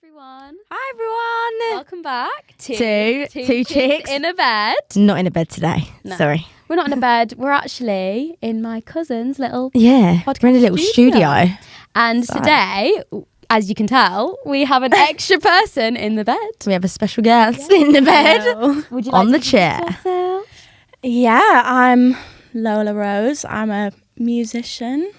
everyone. Hi everyone. Welcome back to Two Chicks in a Bed. Not in a bed today. No. Sorry. We're not in a bed. We're actually in my cousin's little Yeah. podcast We're in a little studio. And So- today, as you can tell, we have an extra person in the bed. We have a special guest in the bed. Hello. Would you On like the to chair. introduce yourself? Yeah, I'm Lola Rose. I'm a musician.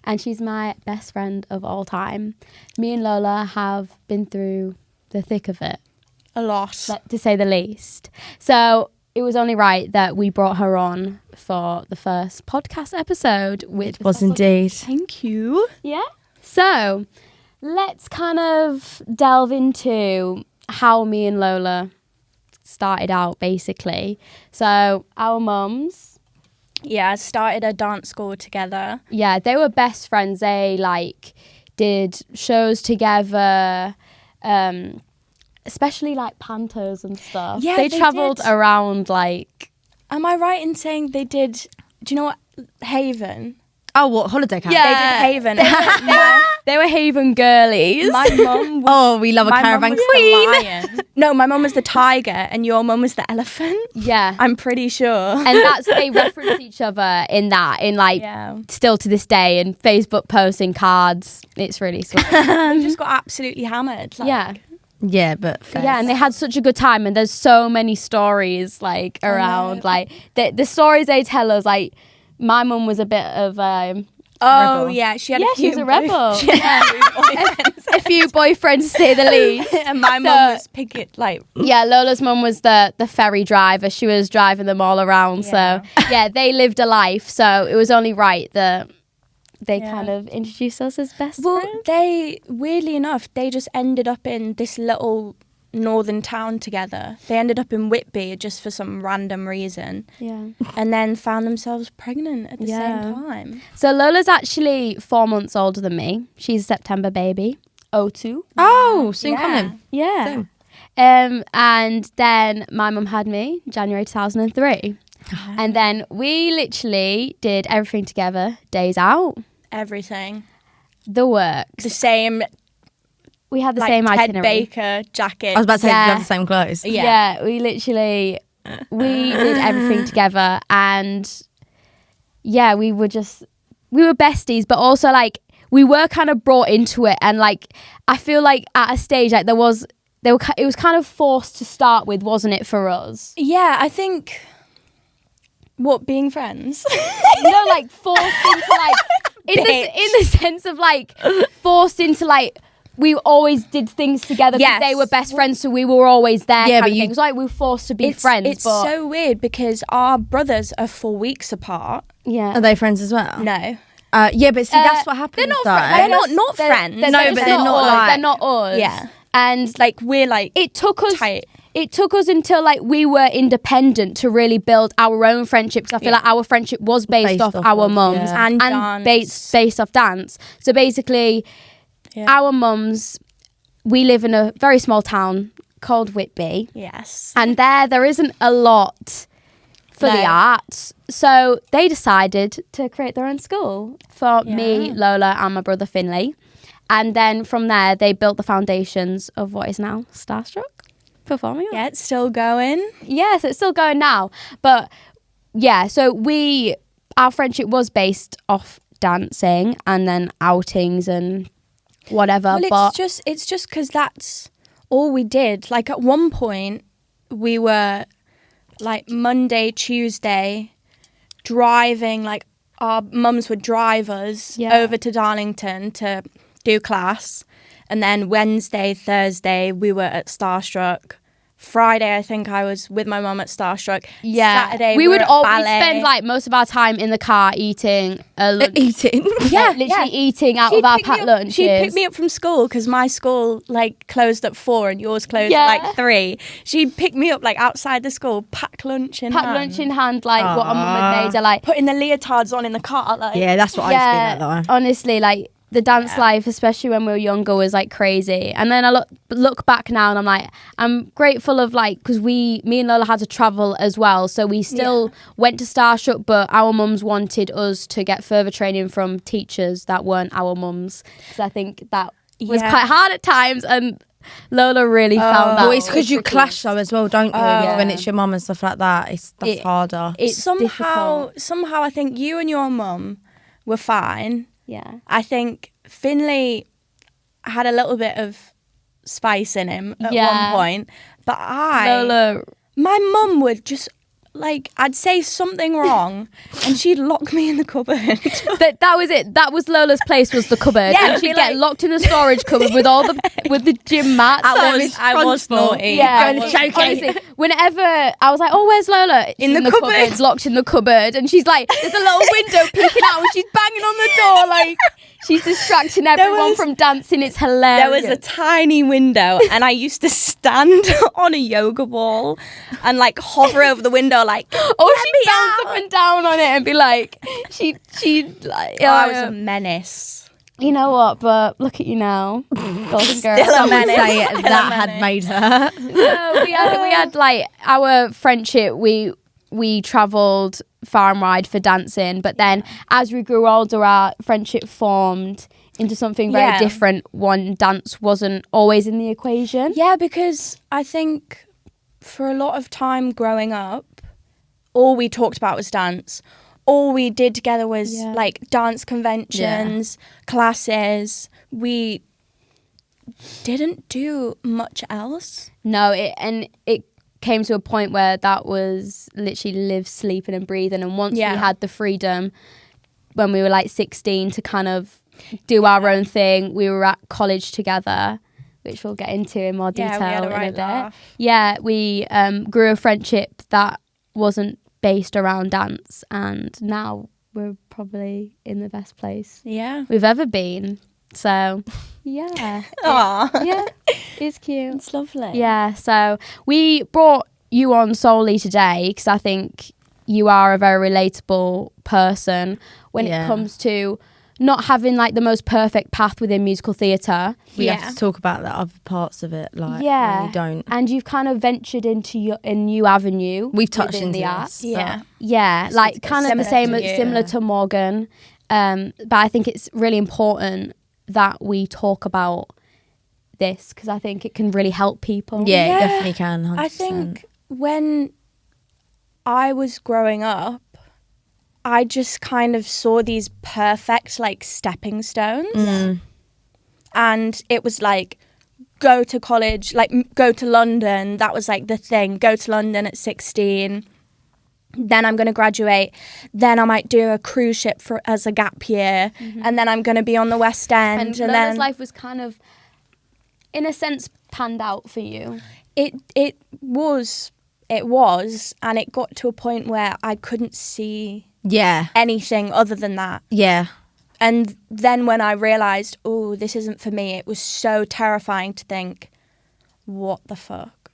And she's my best friend of all time. Me and Lola have been through the thick of it, A lot. to say the least. So it was only right that we brought her on for the first podcast episode. Which Was indeed. Thank you. Yeah. So let's kind of delve into how me and Lola started out, basically. So our mums, Yeah, started a dance school together. yeah, they were best friends. They did shows together, especially pantos and stuff. Yeah, they they travelled did. around Am I right in saying they did, do you know what, Haven? Oh, what? Holiday camp? Yeah. They did Haven. they were Haven girlies. My mum was... Oh, we love a my mum caravan was the queen. lion. No, my mum was the tiger and your mum was the elephant. Yeah. I'm pretty sure. And they reference each other in Yeah. still to this day, and Facebook posting cards. It's really sweet. We just got absolutely hammered. Yeah. Yeah, but Yeah, and they had such a good time, and there's so many stories around the stories they tell us. My mum was a bit of Oh, Rebel. yeah. She had Yeah, a few she was a rebel. She had a few boyfriends. a few boyfriends, to say the least. And my mum was Yeah, Lola's mum was the ferry driver. She was driving them all around. Yeah. So yeah, they lived a life. So it was only right that they Yeah. kind of introduced us as best Well, friends. they, weirdly enough, they just ended up in this little northern town together. They ended up in Whitby just for some random reason Yeah. and then found themselves pregnant at the Yeah. same time. So Lola's actually 4 months older than me. She's a September baby. 02. Oh, soon Yeah. coming. Yeah. Soon. And then my mum had me January 2003. And then we literally did everything together, days out, Everything. the works. The same, We had the like, same Ted itinerary. Baker jacket. I was about to say Yeah. you have the same clothes. Yeah. Yeah, we literally, we did everything together. And yeah, we were besties, but also we were kind of brought into it. And I feel like at a stage, it was kind of forced to start with, wasn't it, for us? Yeah, I think... What, being friends? Forced into in the sense of forced into we always did things together because Yes. they were best friends, so we were always there. Yeah, kind but of you- thing. It was we were forced to be friends. It's but so weird because our brothers are 4 weeks apart. yeah, Are they friends as well? No. Yeah, but see, that's what happens. they're not though. friends. They're not friends. They're, No, they're but they're not us. like- They're not us. Yeah. and We're it took us. tight. It took us until we were independent to really build our own friendship. Because I feel like our friendship was based off our of, mums yeah. And dance. based off dance. So basically, Yeah. our mums, we live in a very small town called Whitby, Yes. and there isn't a lot for the No. arts. So they decided to create their own school for me, Yeah. Lola, and my brother Finley. And then from there, they built the foundations of what is now Starstruck Performing Arts. Yeah, it's still going. Yeah, so it's still going now. But yeah, so our friendship was based off dancing and then outings and whatever. Well, but it's just because that's all we did. At one point, we were Monday, Tuesday, driving. Our mums would drive us Yeah. over to Darlington to do class, and then Wednesday, Thursday, we were at Starstruck. Friday, I think I was with my mum at Starstruck. yeah, Saturday, we were would at always ballet. spend most of our time in the car eating a lunch. Eating. Yeah, literally yeah. eating out She'd of our pick me packed up- lunches. She'd pick me up from school because my school closed at 4 and yours closed Yeah. at 3. She'd pick me up outside the school, pack lunch in Packed hand, lunch in hand, what our mum had made her putting the leotards on in the car. Yeah, that's what I used to be like though. honestly, the dance life, especially when we were younger, was crazy. And then I look back now and I'm grateful of because me and Lola had to travel as well, so we still went to Starstruck, but our mums wanted us to get further training from teachers that weren't our mums, because I think that was quite hard at times, and Lola really found that. Well, it's because you clash though as well, don't you? When it's your mum and stuff like that, that's harder. It's somehow I think you and your mum were fine. Yeah. I think Finley had a little bit of spice in him at one point, but my mum would just like, I'd say something wrong and she'd lock me in the cupboard. that was it. That was Lola's place, was the cupboard. Yeah, and she'd get locked in a storage cupboard with the gym mats. I was naughty. Yeah, honestly, whenever I was like, oh, where's Lola? She's in the cupboard, locked in the cupboard, and she's like, there's a little window peeking out, and she's banging on the door like she's distracting everyone from dancing. It's hilarious. There was a tiny window, and I used to stand on a yoga ball and like hover over the window, like, she'd bounce up and down on it and be like, she'd like, I was a menace. You know what? But look at you now, golden girl. Still a menace. Say it, that had made her. No, we had like our friendship. We travelled far and wide for dancing, but then as we grew older, our friendship formed into something very different. One, dance wasn't always in the equation. Yeah, because I think for a lot of time growing up, all we talked about was dance. All we did together was like dance conventions, classes. We didn't do much else. No, it came to a point where that was literally live, sleeping and breathing. And once we had the freedom when we were like 16 to kind of do our own thing, we were at college together, which we'll get into in more detail in a bit. Laugh. Yeah, we grew a friendship that wasn't based around dance, and now we're probably in the best place we've ever been. So yeah. Yeah, it's cute. It's lovely. Yeah, so we brought you on solely today because I think you are a very relatable person when it comes to not having like the most perfect path within musical theatre. We have to talk about the other parts of it, like when you don't. And you've kind of ventured into a new avenue. We've touched into the arts. Yeah, like kind of the same, similar to Morgan. But I think it's really important that we talk about this because I think it can really help people. Yeah, it definitely can. 100%. I think when I was growing up, I just kind of saw these perfect like stepping stones. And it was like, go to college, like go to London. That was like the thing. Go to London at 16. Then I'm going to graduate. Then I might do a cruise ship as a gap year. And then I'm going to be on the West End. And Lola's life was kind of, in a sense, panned out for you. It was. And it got to a point where I couldn't see anything other than that. Yeah. And then when I realised, oh, this isn't for me, it was so terrifying to think, what the fuck?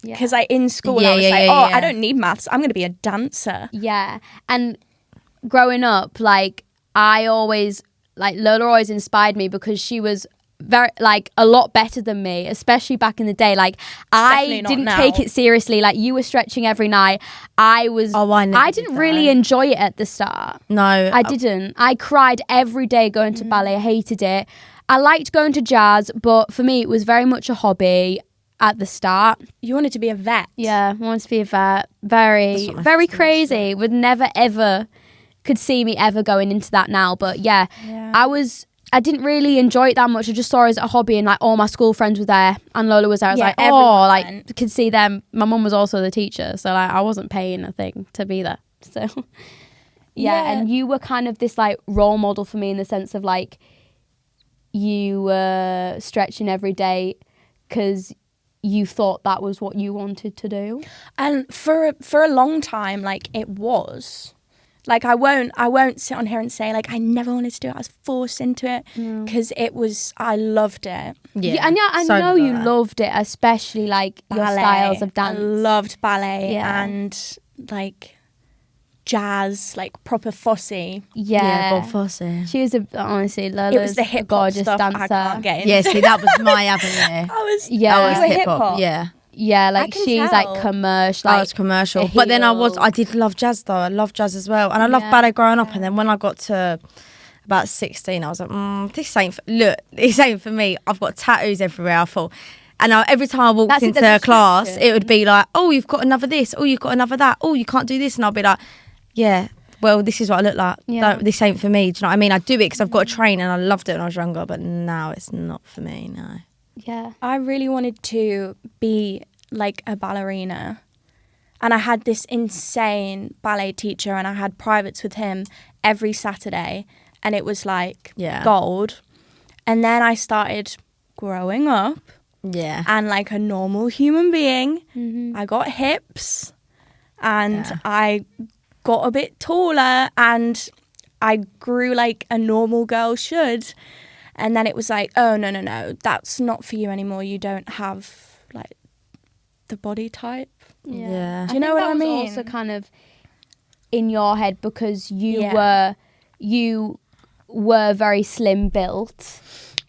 Because in school I was I don't need maths, I'm going to be a dancer. Yeah. And growing up, like, I always, like, Lola always inspired me because she was very, like, a lot better than me, especially back in the day. Like, I didn't take it seriously. Like, you were stretching every night. I didn't really enjoy it at the start. No, I didn't. I cried every day going to ballet. I hated it. I liked going to jazz, but for me it was very much a hobby at the start. You wanted to be a vet. Yeah, I wanted to be a vet. Very crazy. Would never ever could see me ever going into that now. But yeah. I didn't really enjoy it that much. I just saw it as a hobby, and like all my school friends were there and Lola was there. I was like, I could see them. My mum was also the teacher, so like I wasn't paying a thing to be there. So and you were kind of this like role model for me in the sense of like you were stretching every day because you thought that was what you wanted to do. And for a long time, like it was. Like I won't sit on here and say like I never wanted to do it. I was forced into it because it was. I loved it. I know you loved it, especially like ballet. Your styles of dance. I loved ballet and like jazz, like proper Fosse. Bob Fosse. She was honestly Lola's it was the hip gorgeous stuff dancer. I can't get into. Yeah, see that was my avenue. I was hip hop. Yeah, like she's like commercial. I was commercial. But then I did love jazz though. I loved jazz as well. And I loved ballet growing up. And then when I got to about 16, I was like, this ain't for me. I've got tattoos everywhere. I thought, and every time I walked into a class, it would be like, oh, you've got another this, oh, you've got another that, oh, you can't do this, and I'll be like, yeah, well, this is what I look like. This ain't for me. Do you know what I mean? I do it because I've got to train, and I loved it when I was younger, but now it's not for me. No. Yeah, I really wanted to be like a ballerina. And I had this insane ballet teacher, and I had privates with him every Saturday, and it was like gold. And then I started growing up, and like a normal human being, I got hips, and I got a bit taller, and I grew like a normal girl should. And then it was like, oh, no, that's not for you anymore. You don't have like the body type. Yeah. Do you know what I mean? Also kind of in your head because you were very slim built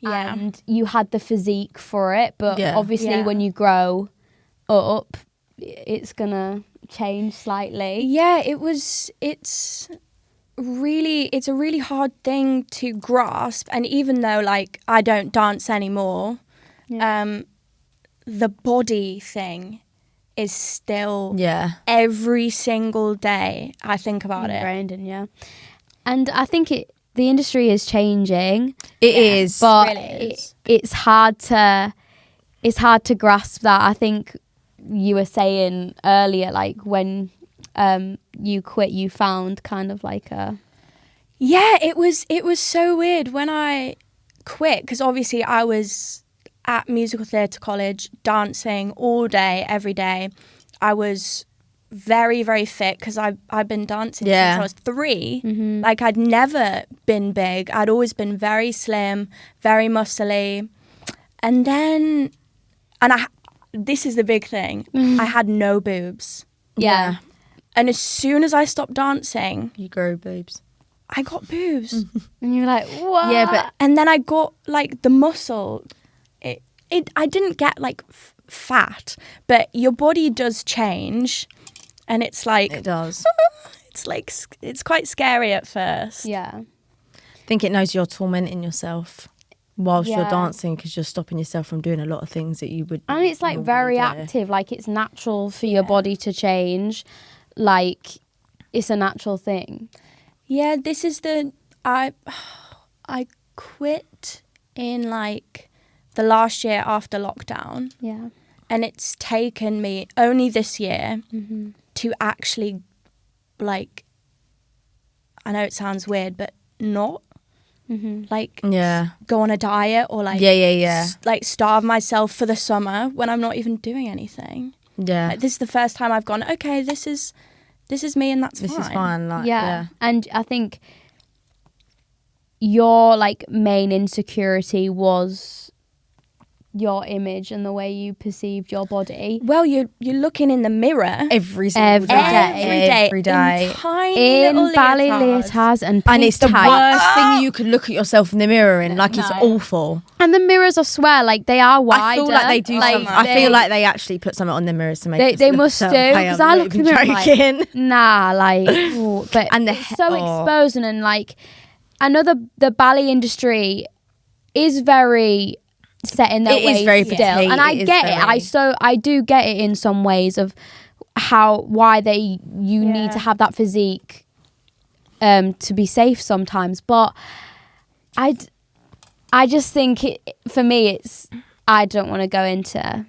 and you had the physique for it, but obviously when you grow up it's gonna change slightly. It's a really hard thing to grasp, and even though like I don't dance anymore, the body thing is still every single day I think about it. Brandon, and I think the industry is changing. It is, but it really is. It's hard to grasp that. I think you were saying earlier, like when you quit, you found kind of like a it was so weird when I quit, because obviously I was at musical theatre college dancing all day every day. I was very, very fit because I've been dancing since I was 3. Like I'd never been big. I'd always been very slim, very muscly. And then this is the big thing, I had no boobs. Yeah. And as soon as I stopped dancing, you grow boobs. I got boobs. And you're like, what? Yeah, and then I got like the muscle. I didn't get like fat, but your body does change, and it's like it does. It's like it's quite scary at first. Yeah. I think it knows you're tormenting yourself whilst you're dancing, because you're stopping yourself from doing a lot of things that you would. And it's like very active. Like it's natural for your body to change. Like it's a natural thing. Yeah, this is I quit in like the last year after lockdown. Yeah. And it's taken me only this year to actually, like, I know it sounds weird, but not like go on a diet or like like starve myself for the summer when I'm not even doing anything. Yeah. Like, this is the first time I've gone, okay, this is me, and that's fine. This is fine. Like, yeah. And I think your like main insecurity was your image and the way you perceived your body. Well, you're looking in the mirror every day. in tiny little ballet leotards. and it's the tights. worst thing you could look at yourself in the mirror in. Like it's awful. And the mirrors, I swear, like they are wider. I feel like they do. I feel like they actually put something on their mirrors to make. They must do, because I look in the mirror like, nah, like, ooh, but and it's so exposing, and like, I know the ballet industry is very set in their ways. It is very still, and I get it. I do get it in some ways of why you need to have that physique to be safe sometimes, but I just think for me it's I don't want to go into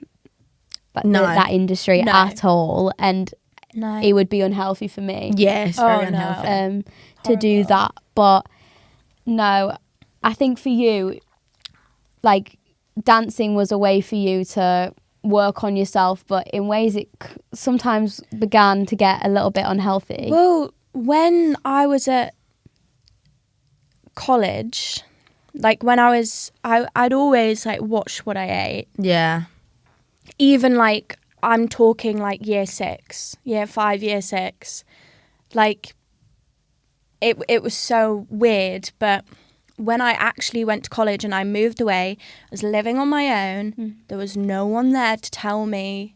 that industry at all, and it would be unhealthy for me. Yes, very unhealthy to do that. But no, I think for you, like, dancing was a way for you to work on yourself, but in ways it sometimes began to get a little bit unhealthy. Well, when I was at college, like when I'd always like watch what I ate. Yeah. Even like I'm talking like year 6, year 5, year 6. Like it was so weird, but when I actually went to college and I moved away, I was living on my own. There was no one there to tell me,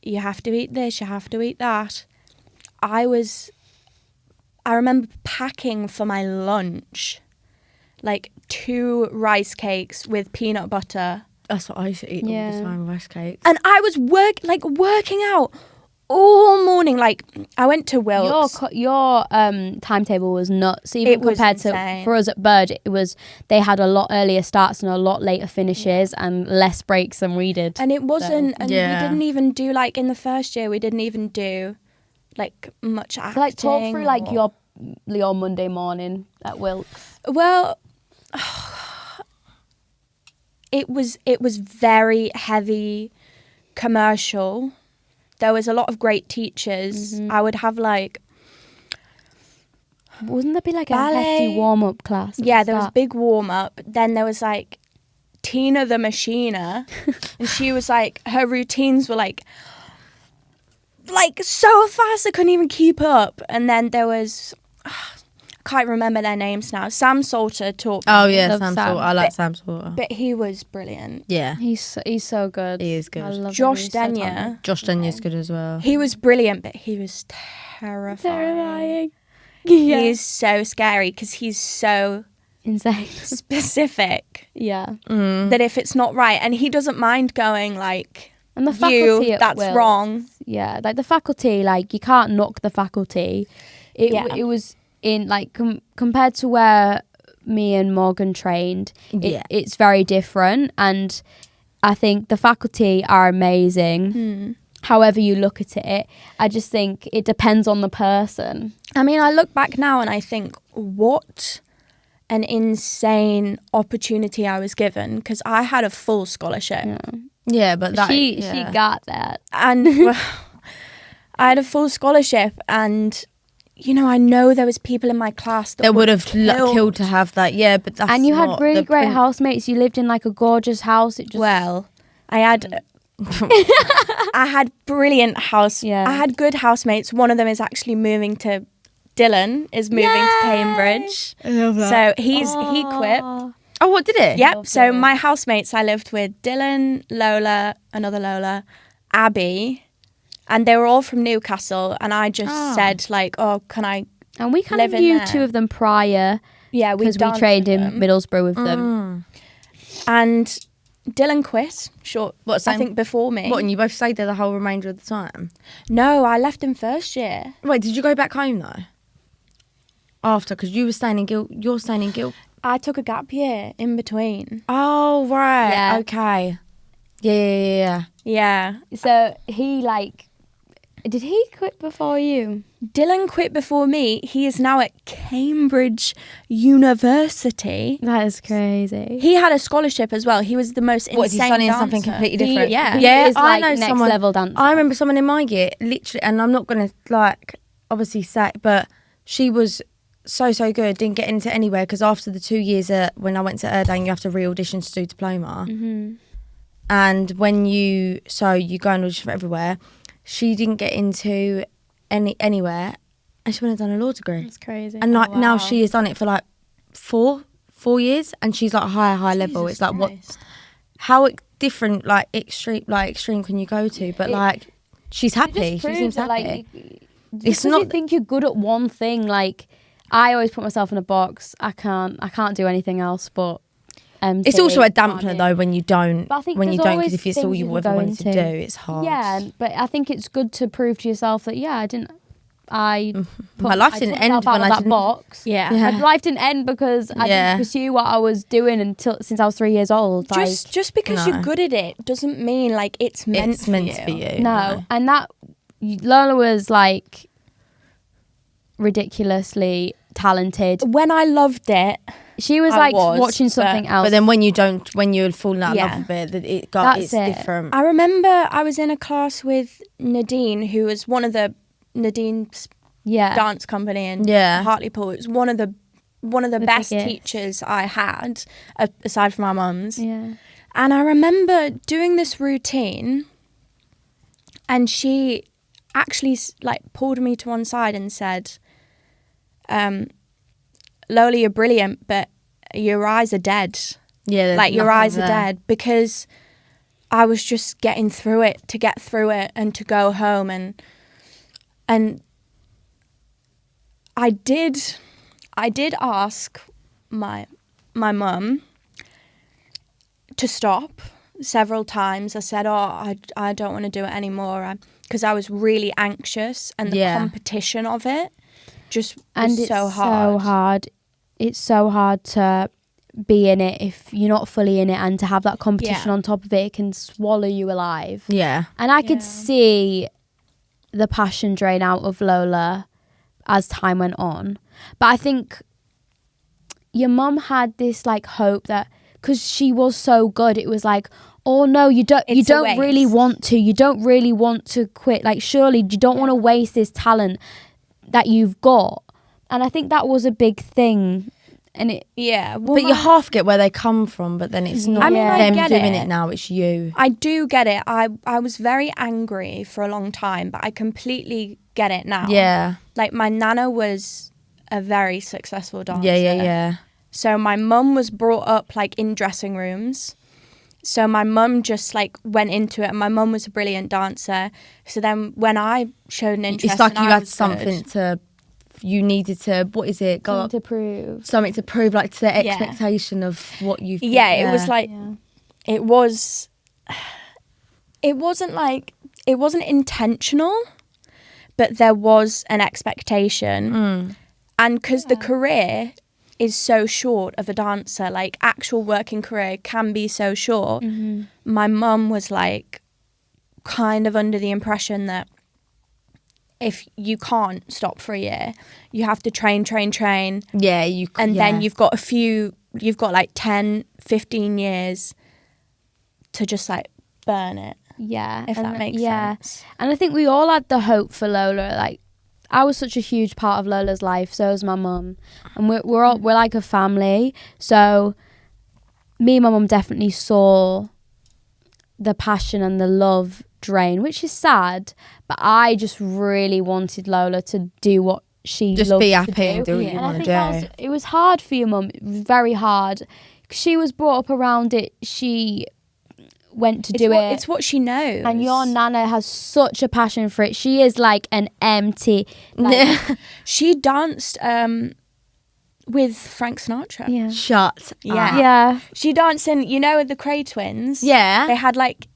you have to eat this, you have to eat that. I was I remember packing for my lunch like 2 rice cakes with peanut butter. That's what I used to eat all the time, rice cakes. And I was working out all morning. Like, I went to Wilkes. Your timetable was nuts. Even compared to for us at Burge, they had a lot earlier starts and a lot later finishes and less breaks than we did. And it wasn't. We didn't even do like in the first year. We didn't even do like much acting. So, like, talk through like your Monday morning at Wilkes. Well, it was very heavy commercial. There was a lot of great teachers. I would have like... Wouldn't there be like ballet, a hefty warm-up class? Yeah, there was a big warm-up. Then there was like Tina the Machiner. And she was like, her routines were like so fast I couldn't even keep up. And then there was... I can't remember their names now. Sam Salter taught me. Oh yeah, Sam Salter. I like Sam Salter. But he was brilliant. Yeah. He's so good. He is good. I love Josh him. Denyer. Josh Denier's good as well. He was brilliant, but he was terrifying. Yeah. He is so scary because he's so insane. Specific. Yeah. That if it's not right, and he doesn't mind going like, and the faculty that's Wilkes, wrong. Yeah, like the faculty, like you can't knock the faculty. It was in like compared to where me and Morgan trained, it's very different, and I think the faculty are amazing. However you look at it, I just think it depends on the person. I mean, I look back now and I think, what an insane opportunity I was given, because I had a full scholarship. Yeah, but she got that, and I had a full scholarship, and you know, I know there was people in my class that would have killed to have that. Yeah, but that's and you had really great housemates. You lived in like a gorgeous house. I had I had brilliant house. Yeah, I had good housemates. One of them is actually moving to Dylan is moving to Cambridge. I love that. So he quit. Oh, what did it? Yep. So my housemates, I lived with Dylan, Lola, another Lola, Abby. And they were all from Newcastle, and I just said, like, oh, can I And we kind of knew 2 of them prior. Yeah, because we trained in Middlesbrough with them. And Dylan quit, I think before me. What, and you both stayed there the whole remainder of the time? No, I left in first year. Wait, did you go back home, though? After, because you were staying in you're staying in Guild. I took a gap year in between. Oh, right. Yeah. Okay. Yeah. So he did he quit before you? Dylan quit before me. He is now at Cambridge University. That is crazy. He had a scholarship as well. He was the most insane dancer. Is he studying something completely different? He is I know next level dancer. I remember someone in my year, literally, and I'm not going to obviously say, but she was so good, didn't get into anywhere because after the 2 years when I went to Erdang, you have to re-audition to do diploma. And when you go and audition for everywhere, she didn't get into anywhere, and she went and done a law degree. That's crazy. And now she has done it for like four years, and she's like high level. It's like Christ. How different, extreme can you go to? But she's happy. She seems happy. It's not. You think you're good at one thing. Like I always put myself in a box. I can't do anything else. But it's also a dampener though when you don't. Because if it's all you ever wanted to do, it's hard. Yeah, but I think it's good to prove to yourself that my life didn't end when I didn't. Box. Yeah. My life didn't end because I didn't pursue what I was doing since I was 3 years old. Just because you're good at it doesn't mean it's meant for you. No, and that Lola was ridicularly talented. When I loved it, she was watching something else. But then when you'd fallen out of love with it, it's different. I remember I was in a class with Nadine, who was one of Nadine's dance company in Hartlepool. It was one of the best teachers I had, aside from our mums. Yeah. And I remember doing this routine, and she actually pulled me to one side and said, Lola, you're brilliant, but your eyes are dead. Yeah, your eyes are dead, because I was just getting through it to get through it and to go home, and I did ask my mum to stop several times. I said, I don't want to do it anymore, because I was really anxious, and the competition of it just was so hard. It's so hard to be in it if you're not fully in it, and to have that competition on top of it, it can swallow you alive. Yeah. And I could see the passion drain out of Lola as time went on. But I think your mum had this like hope that, because she was so good, it was like, oh no, you don't really want to quit. Like, surely you don't want to waste this talent that you've got. And I think that was a big thing. And but you half get where they come from, but then it's not them doing it now, it's you. I do get it. I was very angry for a long time, but I completely get it now. Yeah. Like, my nana was a very successful dancer. Yeah. So my mum was brought up like in dressing rooms. So my mum just like went into it, and my mum was a brilliant dancer. So then when I showed an interest, it's like you had something to, you needed to, what is it? Something to prove, like to the expectation of what you think. It was like, it wasn't intentional, but there was an expectation. And because the career is so short of a dancer, like actual working career can be so short. My mum was like kind of under the impression that if you can't stop for a year, you have to train. Then you've got like 10, 15 years to just like burn it. Yeah. If that makes sense. And I think we all had the hope for Lola. Like, I was such a huge part of Lola's life, so was my mum. And we're like a family. So me and my mum definitely saw the passion and the love drain, which is sad. But I just really wanted Lola to do what she just loved be happy to do. and do what you want to do. It was hard for your mum. It was very hard. She was brought up around it. She went to do it. It's what she knows. And your nana has such a passion for it. She is like an empty. Like, she danced with Frank Sinatra. Yeah. Shut. Yeah. She danced in, with the Cray twins. Yeah. They had like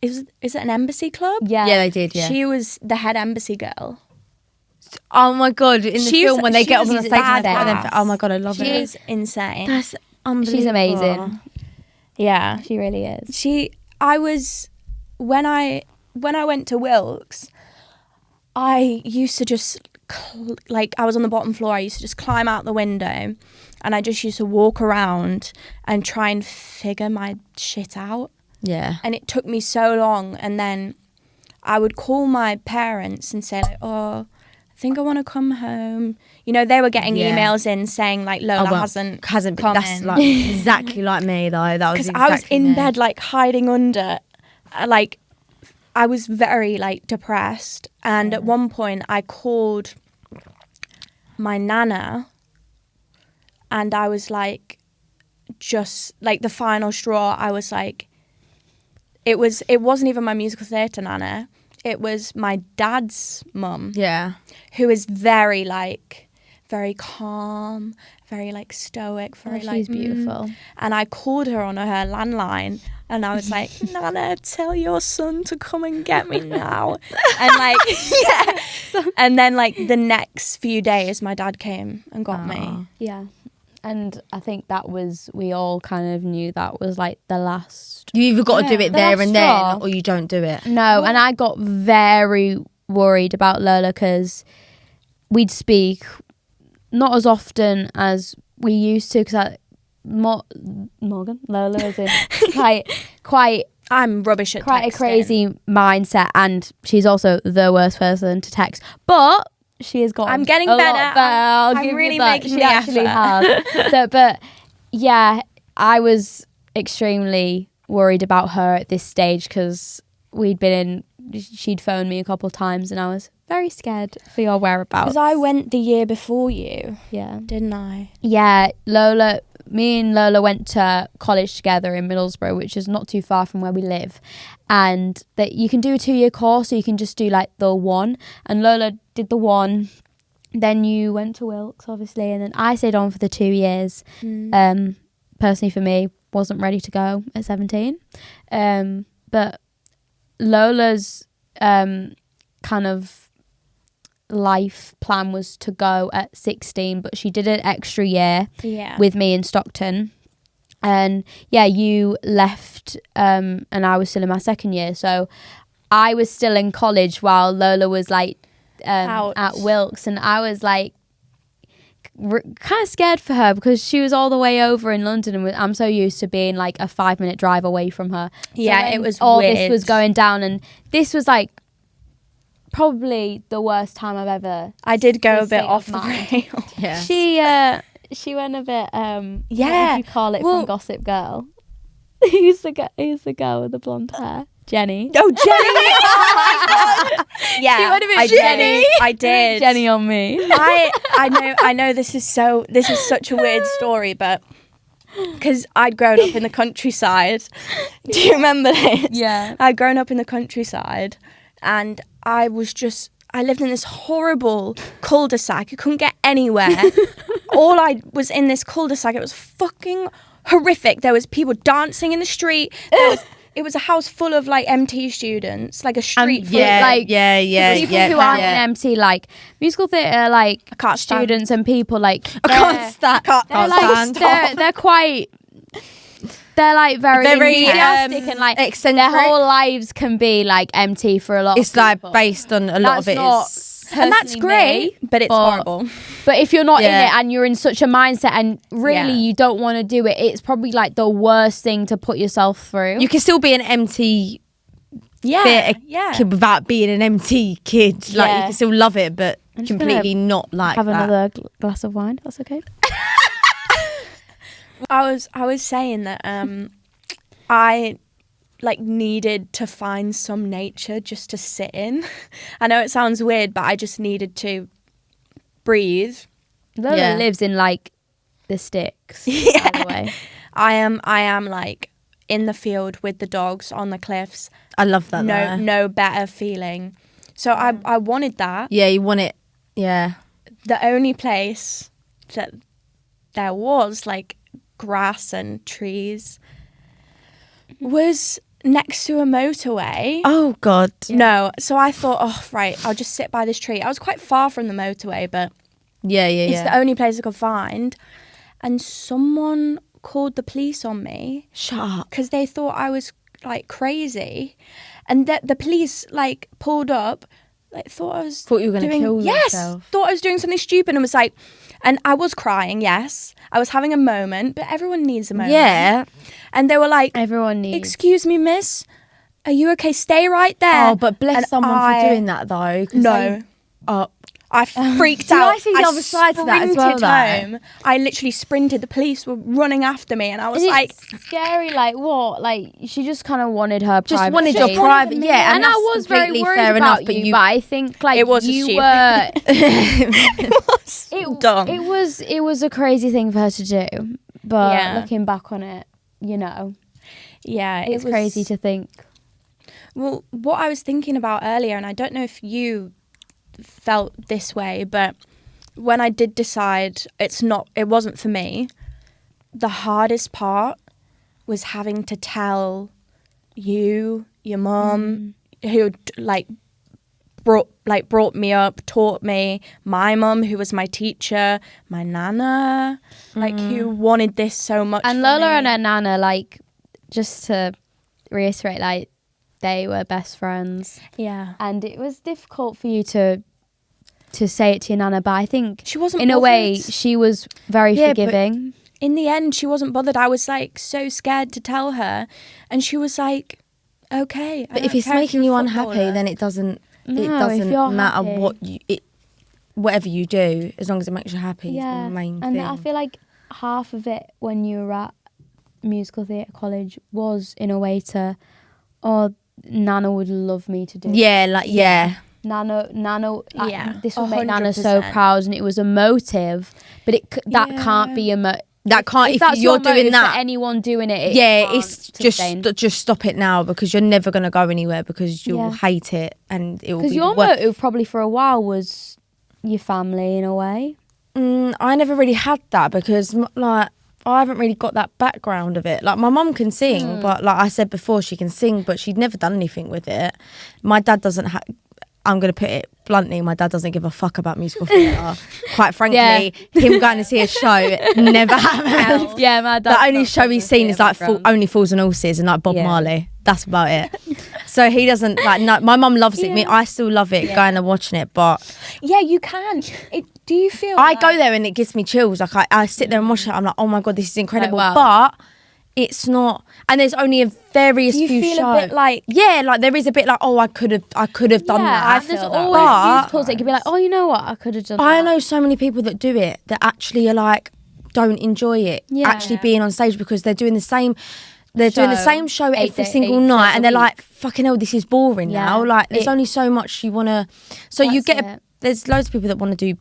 is it an embassy club? Yeah. Yeah, they did. Yeah. She was the head embassy girl. Oh my god! In the film when they get up on the stage, oh my god, I love it. She's insane. That's unbelievable. She's amazing. Yeah, she really is. When I went to Wilkes, I used to just I was on the bottom floor. I used to just climb out the window, and I just used to walk around and try and figure my shit out. Yeah. And it took me so long, and then I would call my parents and say like, "Oh, I think I want to come home." They were getting emails in saying like Lola hasn't come that's in. Like exactly like me though. That was because I was in bed like hiding under, like I was very like depressed, and at one point I called my nana, and I was like, just like the final straw. I was like, it wasn't even my musical theatre nana. It was my dad's mum. Yeah. Who is very calm, very like stoic, very she's beautiful. And I called her on her landline, and I was like, "Nana, tell your son to come and get me now." And like, and then like the next few days, my dad came and got me. Yeah. And I think we all kind of knew that was like the last. You either got to do it there and then, or you don't do it. No, and I got very worried about Lola because we'd speak not as often as we used to, because Lola is in quite. I'm rubbish at quite texting. A crazy mindset, and she's also the worst person to text. But she has got. I'm getting better. I'm really making the effort. She actually has. But yeah, I was extremely worried about her at this stage because she'd phoned me a couple of times, and I was very scared for your whereabouts. Because I went the year before you. Yeah. Didn't I? Yeah, me and Lola went to college together in Middlesbrough, which is not too far from where we live. And that you can do a 2-year course, or you can just do like the one. And Lola did the one, then you went to Wilkes, obviously, and then I stayed on for the 2 years. Personally, for me, wasn't ready to go at 17. But Lola's kind of life plan was to go at 16, but she did an extra year with me in Stockton. And yeah, you left and I was still in my second year. So I was still in college while Lola was like at Wilkes, and I was like kind of scared for her because she was all the way over in London, and I'm so used to being like a 5-minute drive away from her. Yeah, it was all weird. This was going down, and this was like probably the worst time I've ever. I did go a bit off the rails. Yeah. She went a bit yeah. What would you call it from Gossip Girl? Who's the girl with the blonde hair? Jenny. Oh, Jenny! Yeah, She went a bit Jenny. I did. Jenny on me. I know this is such a weird story, but because I'd grown up in the countryside. Do you remember this? Yeah. I'd grown up in the countryside, and I lived in this horrible cul-de-sac. You couldn't get anywhere. All I was in this cul-de-sac. It was fucking horrific. There was people dancing in the street. It was a house full of like MT students, like a street full of like people who aren't in MT, like musical theatre, like students and people like I can't stand. They're quite. They're like very enthusiastic and like eccentric. Their whole lives can be like MT for a lot. It's of people. like based on a lot of it is. And that's great, but it's horrible. But if you're not in it and you're in such a mindset and really you don't want to do it, it's probably like the worst thing to put yourself through. You can still be an MT kid without being an MT kid. Like you can still love it, but completely not like have that. Another glass of wine. That's okay. I was saying that I like needed to find some nature just to sit in. I know it sounds weird, but I just needed to breathe. Lola lives in like the sticks. By the way, I am like in the field with the dogs on the cliffs. I love that. No better feeling. So I wanted that. Yeah, you want it. Yeah. The only place that there was like grass and trees was next to a motorway. Oh God. No. So I thought, I'll just sit by this tree. I was quite far from the motorway, but it's the only place I could find. And someone called the police on me. Shut up. Because they thought I was like crazy. And the police like pulled up, like thought you were going to kill yourself. Thought I was doing something stupid, and was like, and I was crying, yes. I was having a moment, but everyone needs a moment. Yeah. And they were like, everyone needs. Excuse me, miss, are you okay? Stay right there. Oh, but bless someone for doing that though. No. I freaked out. I see the other side to that as well, home. I literally sprinted. The police were running after me, and I was like, scary. Like what? Like she just kind of wanted her. Just wanted your private. Yeah, and I was very worried fair about enough, you. But I think like it was you were. it was dumb. It was a crazy thing for her to do. But looking back on it, you know, it's crazy to think. Well, what I was thinking about earlier, and I don't know if you felt this way, but when I did decide it wasn't for me, the hardest part was having to tell you, your mum, who like brought me up, taught me, my mum who was my teacher, my nana, like who wanted this so much. And Lola and her nana, like, just to reiterate, like, they were best friends. Yeah. And it was difficult for you to say it to your nana, but I think she wasn't in bothered. a way she was very forgiving. In the end, she wasn't bothered. I was like so scared to tell her, and she was like, okay. But if it's making you unhappy, then it doesn't matter happy. Whatever you do, as long as it makes you happy is the main thing. And I feel like half of it when you were at musical theatre college was in a way to, Nana would love me to do it. Nana, this will make 100%. Nana so proud, and it was a motive, but that can't be a that can't, if you're doing that, anyone doing it, it's just stop it now, because you're never going to go anywhere, because you'll hate it, and it will be because your motive probably for a while was your family in a way? I never really had that because like I haven't really got that background of it. Like my mum can sing, but like I said before, she can sing, but she'd never done anything with it. My dad doesn't have. I'm going to put it bluntly, my dad doesn't give a fuck about musical theatre. Quite frankly, him going to see a show never happened. Yeah, my dad. The only show he's seen is like Only Fools and Horses and like Bob Marley. That's about it. So he doesn't like. No, my mum loves it. Me, I still love it, going and watching it. But yeah, you can. Do you feel? I go there and it gives me chills. Like I sit there and watch it. I'm like, oh my god, this is incredible. Like, wow. But it's not. And there's only a various few shows. A bit like like there is a bit like, oh, I could have done that. I feel there's always musicals that could be like, oh, you know what, I could have done that. I know so many people that do it that actually are like don't enjoy it. Actually being on stage because they're doing the same. They're doing the same show every single night, and they're like, fucking hell, this is boring now. Like, there's only so much you want to. So you get. There's loads of people that want to do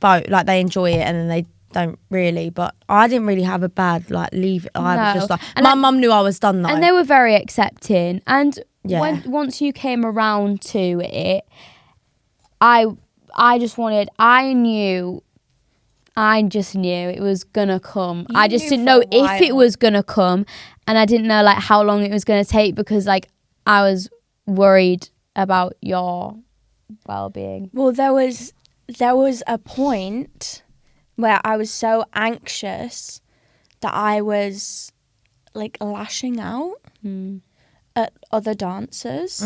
both. Like, they enjoy it, and then they don't really. But I didn't really have a bad like leave. I was just like, and my mum knew I was done though, and they were very accepting. And once you came around to it, I just knew it was gonna come. I just didn't know if it was gonna come, and I didn't know like how long it was gonna take because like I was worried about your well-being. Well, there was a point where I was so anxious that I was like lashing out at other dancers.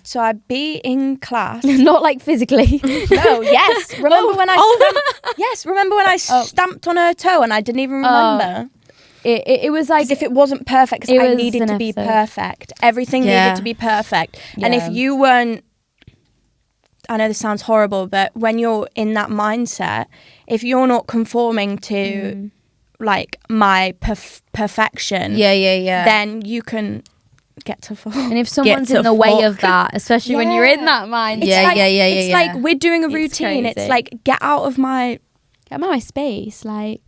So I'd be in class. Not like physically. No, yes. Remember when I stamped on her toe and I didn't even remember? It was like... As if it wasn't perfect because I needed to be perfect. Everything needed to be perfect. Yeah. And if you weren't... I know this sounds horrible, but when you're in that mindset, if you're not conforming to like my perfection, then you can get to fuck. And if someone's in the way of that, especially when you're in that mind, it's like we're doing a routine. It's like get out of my space, like.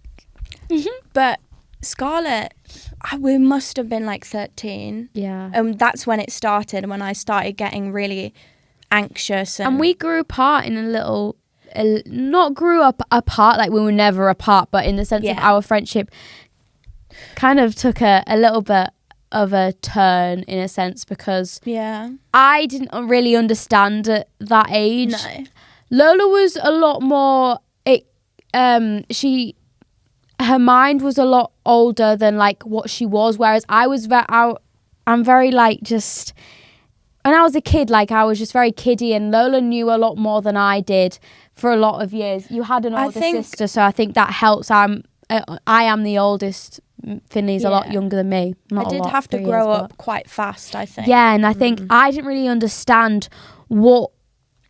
But Scarlett, we must have been like 13. Yeah, and that's when it started. When I started getting really anxious, and we grew apart in a little. Not grew up apart, like we were never apart, but in the sense of our friendship kind of took a little bit of a turn in a sense because I didn't really understand at that age. No. Lola was a lot more her mind was a lot older than like what she was, whereas I'm very like just when I was a kid, like I was just very kiddie, and Lola knew a lot more than I did for a lot of years. You had an older sister, so I think that helps. I am the oldest. Finley's a lot younger than me. I did have to grow up quite fast, I think. Yeah, and I think I didn't really understand what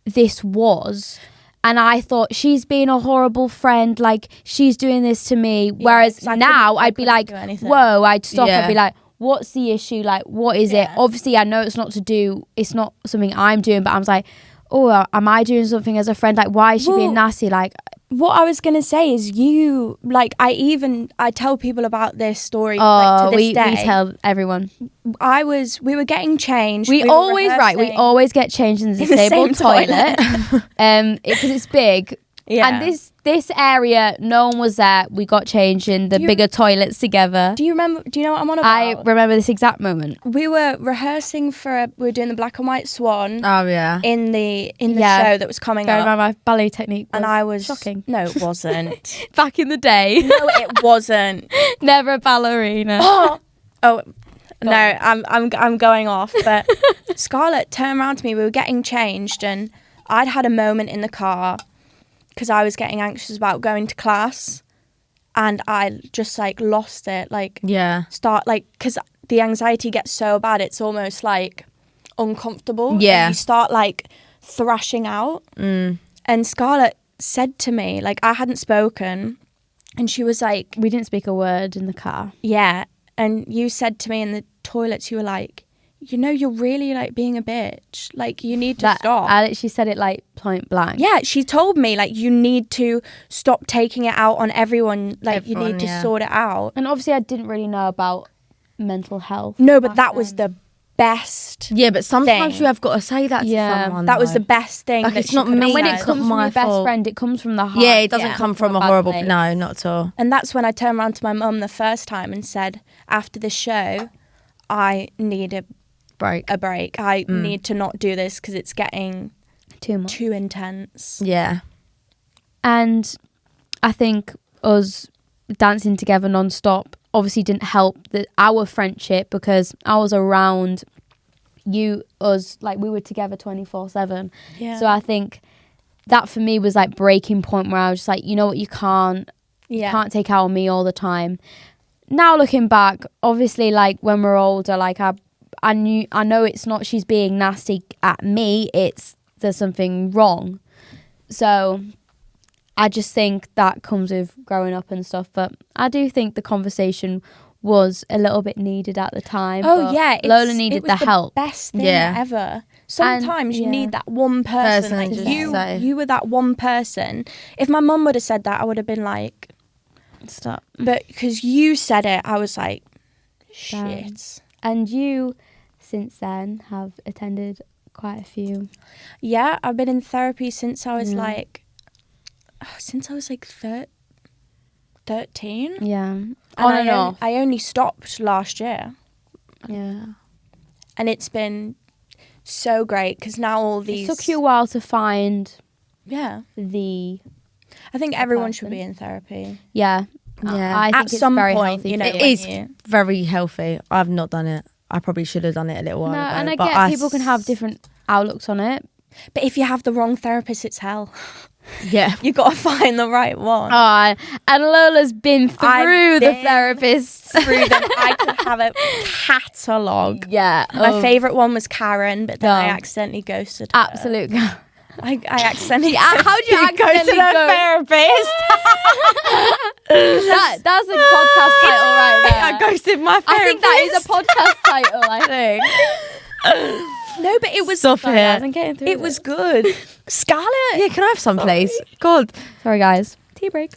this was. And I thought, she's being a horrible friend, like she's doing this to me. Whereas now I'd be like, whoa, I'd stop and be like, what's the issue? Like, what is it? Obviously, I know it's not something I'm doing, but I was like, oh, am I doing something as a friend? Like, why is she being nasty? Like, what I was going to say is I tell people about this story to this day. We tell everyone. We were getting changed. We always get changed in the disabled toilet. Because it's big. Yeah. And this area, no one was there. We got changed in the bigger toilets together. Do you know what I'm on about? I remember this exact moment. We were rehearsing we were doing the Black and White Swan. Oh yeah. In the show that was coming up. My ballet technique was and I was shocking. No, it wasn't. Back in the day. No, it wasn't. Never a ballerina. Oh. No, I'm going off. But Scarlett turned around to me. We were getting changed, and I'd had a moment in the car because I was getting anxious about going to class, and I just like lost it. Like because the anxiety gets so bad, it's almost like uncomfortable. Yeah, and you start like thrashing out. And Scarlett said to me, like I hadn't spoken, and she was like, we didn't speak a word in the car. Yeah. And you said to me in the toilets, you were like, you're really like being a bitch. Like, you need to stop. I literally said it like point blank. Yeah, she told me like, you need to stop taking it out on everyone. Like, you need to sort it out. And obviously I didn't really know about mental health. No, but that was the best. Yeah, but sometimes thing. you have got to say that to someone. That was the best thing. Like, that it's not me. And when it It's comes not from my your best fault. friend, it comes from the heart. Yeah, it doesn't come from a horrible. place. No, not at all. And that's when I turned around to my mum the first time and said, after the show, I need a Break. I need to not do this because it's getting Too much. too intense. Yeah. And I think us dancing together non-stop obviously didn't help our friendship, because I was around us, like we were together 24/7. Yeah. So I think that for me was like breaking point where I was just like, you know what, you can't take out on me all the time. Now looking back, obviously, like when we're older, like I know it's not she's being nasty at me, it's there's something wrong. So I just think that comes with growing up and stuff. But I do think the conversation was a little bit needed at the time. Oh yeah, Lola needed the help. Best thing Yeah. ever. Sometimes you need that one Person like to just say. you were that one person. If my mum would have said that, I would have been like, Stop. but because you said it, I was like, Damn. shit. And you, since then, have attended quite a few. Yeah, I've been in therapy since I was like 13. Yeah. And On and off. I only stopped last year. Yeah. And it's been so great because now all these... It took you a while to find Yeah. I think everyone should be in therapy. Yeah. Yeah. I think At it's some very point, healthy. you know, for It when is you- very healthy. I've not done it. I probably should have done it a little while No, ago. and I but get people can have different outlooks on it. But if you have the wrong therapist, it's hell. Yeah. You got to find the right one. Oh, and Lola's been through the been therapists. Through them, I could have a catalogue. Yeah. My favourite one was Karen, but then I Oh. accidentally ghosted her. Absolute. I accidentally. How do you accidentally go? therapist? That's a podcast title right there. I ghosted my therapist. I think that is a podcast title. I think. No, but it was. Stop Sorry, guys, it. I'm getting through It was good. Scarlett. Yeah, can I have some, please? God. Sorry, guys. Tea break.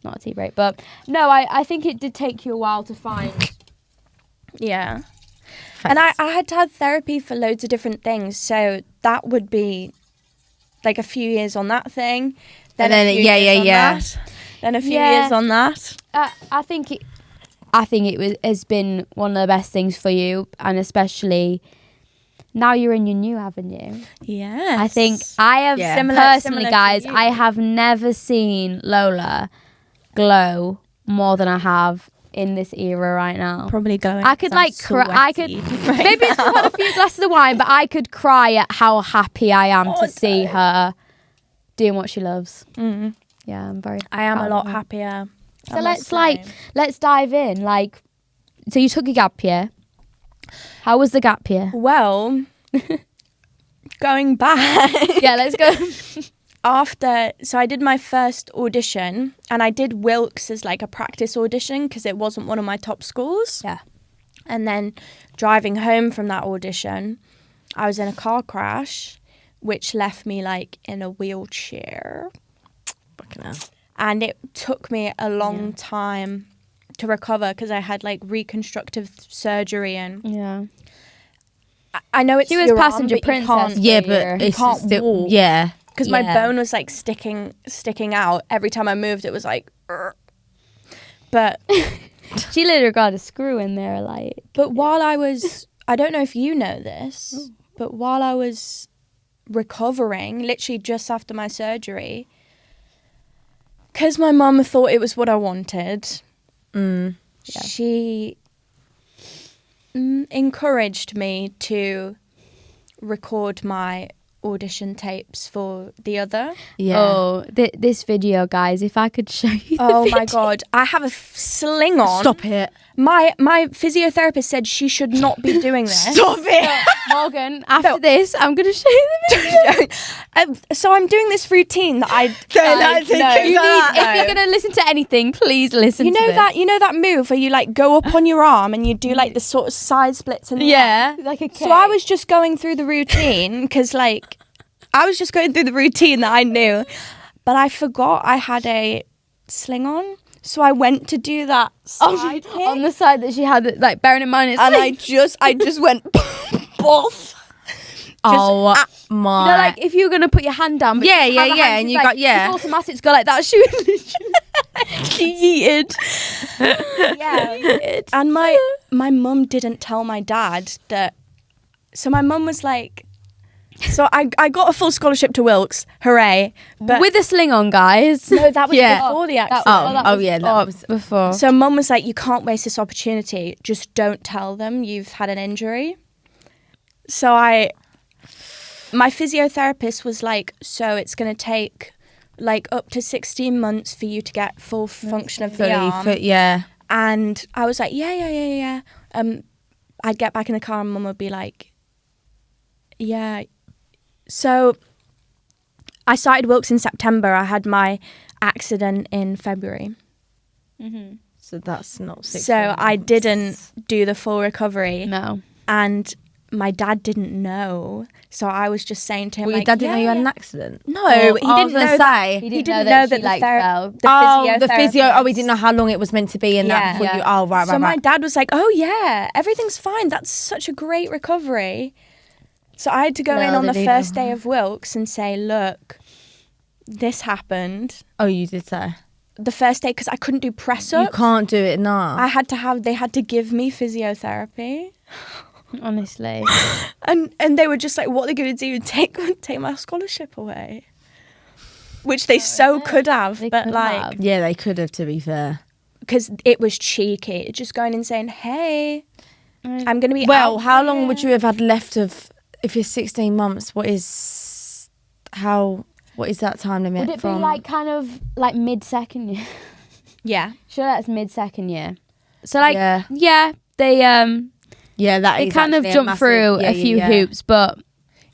Not a tea break, but no, I think it did take you a while to find. Yeah. And I had to have therapy for loads of different things, so that would be like a few years on that thing, then a few years on that, then a few years on that. I think it has been one of the best things for you, and especially now you're in your new avenue. Yeah. I think I have Similar personally, to guys, you. I have never seen Lola glow more than I have in this era right now. Probably going. I could like cry. I could maybe it's just had a few glasses of wine, but I could cry at how happy I am to see her doing what she loves. Mm. Yeah, I'm very. I am a proud lot of her. happier. So let's dive in. Like, so you took a gap year. How was the gap year? Well, going back. Yeah, let's go. So I did my first audition, and I did Wilkes as like a practice audition because it wasn't one of my top schools. Yeah. And then driving home from that audition, I was in a car crash, which left me like in a wheelchair. Fucking hell. And it took me a long time to recover because I had like reconstructive surgery, and Yeah. I know it's She was your arm, passenger but you princess. can't- Yeah, Year. but it's can't still, walk. yeah. because my Yeah. bone was like sticking out every time I moved. It was like, "Ugh." But She literally got a screw in there, like. while I was, I don't know if you know this, but while I was recovering, literally just after my surgery, because my mum thought it was what I wanted, she encouraged me to record my audition tapes for the other. Yeah. Oh, this video, guys. If I could show you. Oh my god, I have a sling on. Stop it. My physiotherapist said she should not be doing this. Stop it. Morgan, after this, I'm gonna show you the video. So I'm doing this routine that I If you're gonna listen to anything, please listen. you to know this. that that move where you like go up on your arm and you do like the sort of side splits and Yeah, like a. So I was just going through the routine because like I was just going through the routine that I knew, but I forgot I had a sling on. So I went to do that side kick, on the side that she had, like, bearing in mind it's and like, I just went boff. Oh my! you know, like if you're gonna put your hand down, but Yeah, you yeah, have a yeah, hand, and it's you like, got- yeah. it's automatic to go like that. She was literally she yeeted. Yeah. And my mum didn't tell my dad that. So my mum was like, so I got a full scholarship to Wilkes, hooray! But With a sling on, guys. no, that was Yeah. before the accident. That was before. So mum was like, you can't waste this opportunity. Just don't tell them you've had an injury. So my physiotherapist was like, so it's going to take like up to 16 months for you to get full function of the arm. yeah. And I was like, yeah. I'd get back in the car and mum would be like, yeah. So I started Wilkes in September. I had my accident in February. Mm-hmm. So that's not 16 So I months. didn't do the full recovery. No. And my dad didn't know. So I was just saying to him, Well, your like, dad didn't know you had yeah. an accident? No, Oh, he I was didn't gonna know that. say. He didn't know that she, like, fell. the physio. Oh, he physiotherapist- didn't know how long it was meant to be in that before Yeah. you. Oh, right. So my dad was like, oh yeah, everything's fine. That's such a great recovery. So I had to go in Little on the did he first know. day of Wilkes and say, look, this happened. Oh, you did say. The first day, because I couldn't do press You ups. can't do it now. They had to give me physiotherapy. Honestly. And they were just like, what are they going to do? Take my scholarship away? Which they could have, They but could like, have. Yeah, they could have, to be fair. because it was cheeky. Just going and saying, hey, I'm going to be Well, out how here. long would you have had left of, if you're 16 months, what is that time limit Would it from? be like kind of like mid-second year? Yeah. Sure, that's mid-second year. So like, Yeah. they Yeah, that they is kind of actually jumped massive- through yeah, a few yeah. hoops, but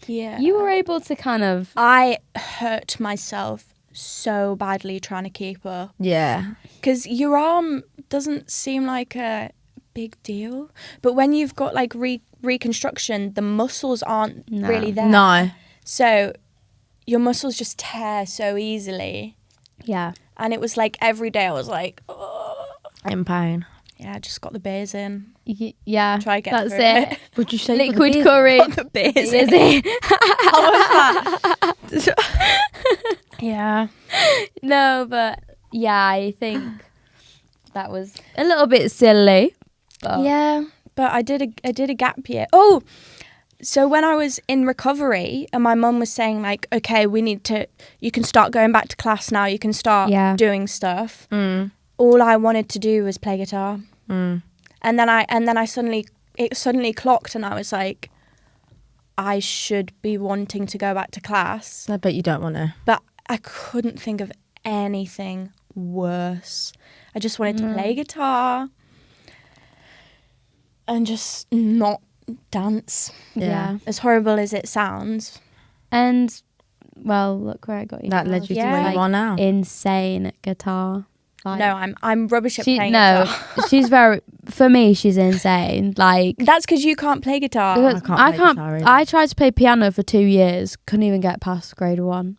Yeah. you were able to kind of. I hurt myself so badly trying to keep up. Yeah. Because your arm doesn't seem like a big deal. But when you've got like reconstruction, the muscles aren't really there. No. So your muscles just tear so easily. Yeah. And it was like every day I was like, oh. In pain. Yeah, I just got the beers in. Yeah. Try get That's through it. it. Would you say Liquid you courage. Got the beers Is in. it? Yeah. No, but yeah, I think that was a little bit silly. But Yeah, but I did a gap year. Oh, so when I was in recovery and my mum was saying like, okay, you can start going back to class now. You can start doing stuff. Mm. All I wanted to do was play guitar. Mm. And then it suddenly clocked and I was like, I should be wanting to go back to class. I bet you don't want to. But I couldn't think of anything worse. I just wanted to play guitar and just not dance. Yeah. As horrible as it sounds. And well, look where I got you. That now. led you to Yeah. where you are now. Insane guitar. Like, No, I'm rubbish at playing no, guitar. she's very. For me, she's insane. Like That's because you can't play guitar. because I can't play guitar either. I tried to play piano for 2 years. Couldn't even get past grade 1.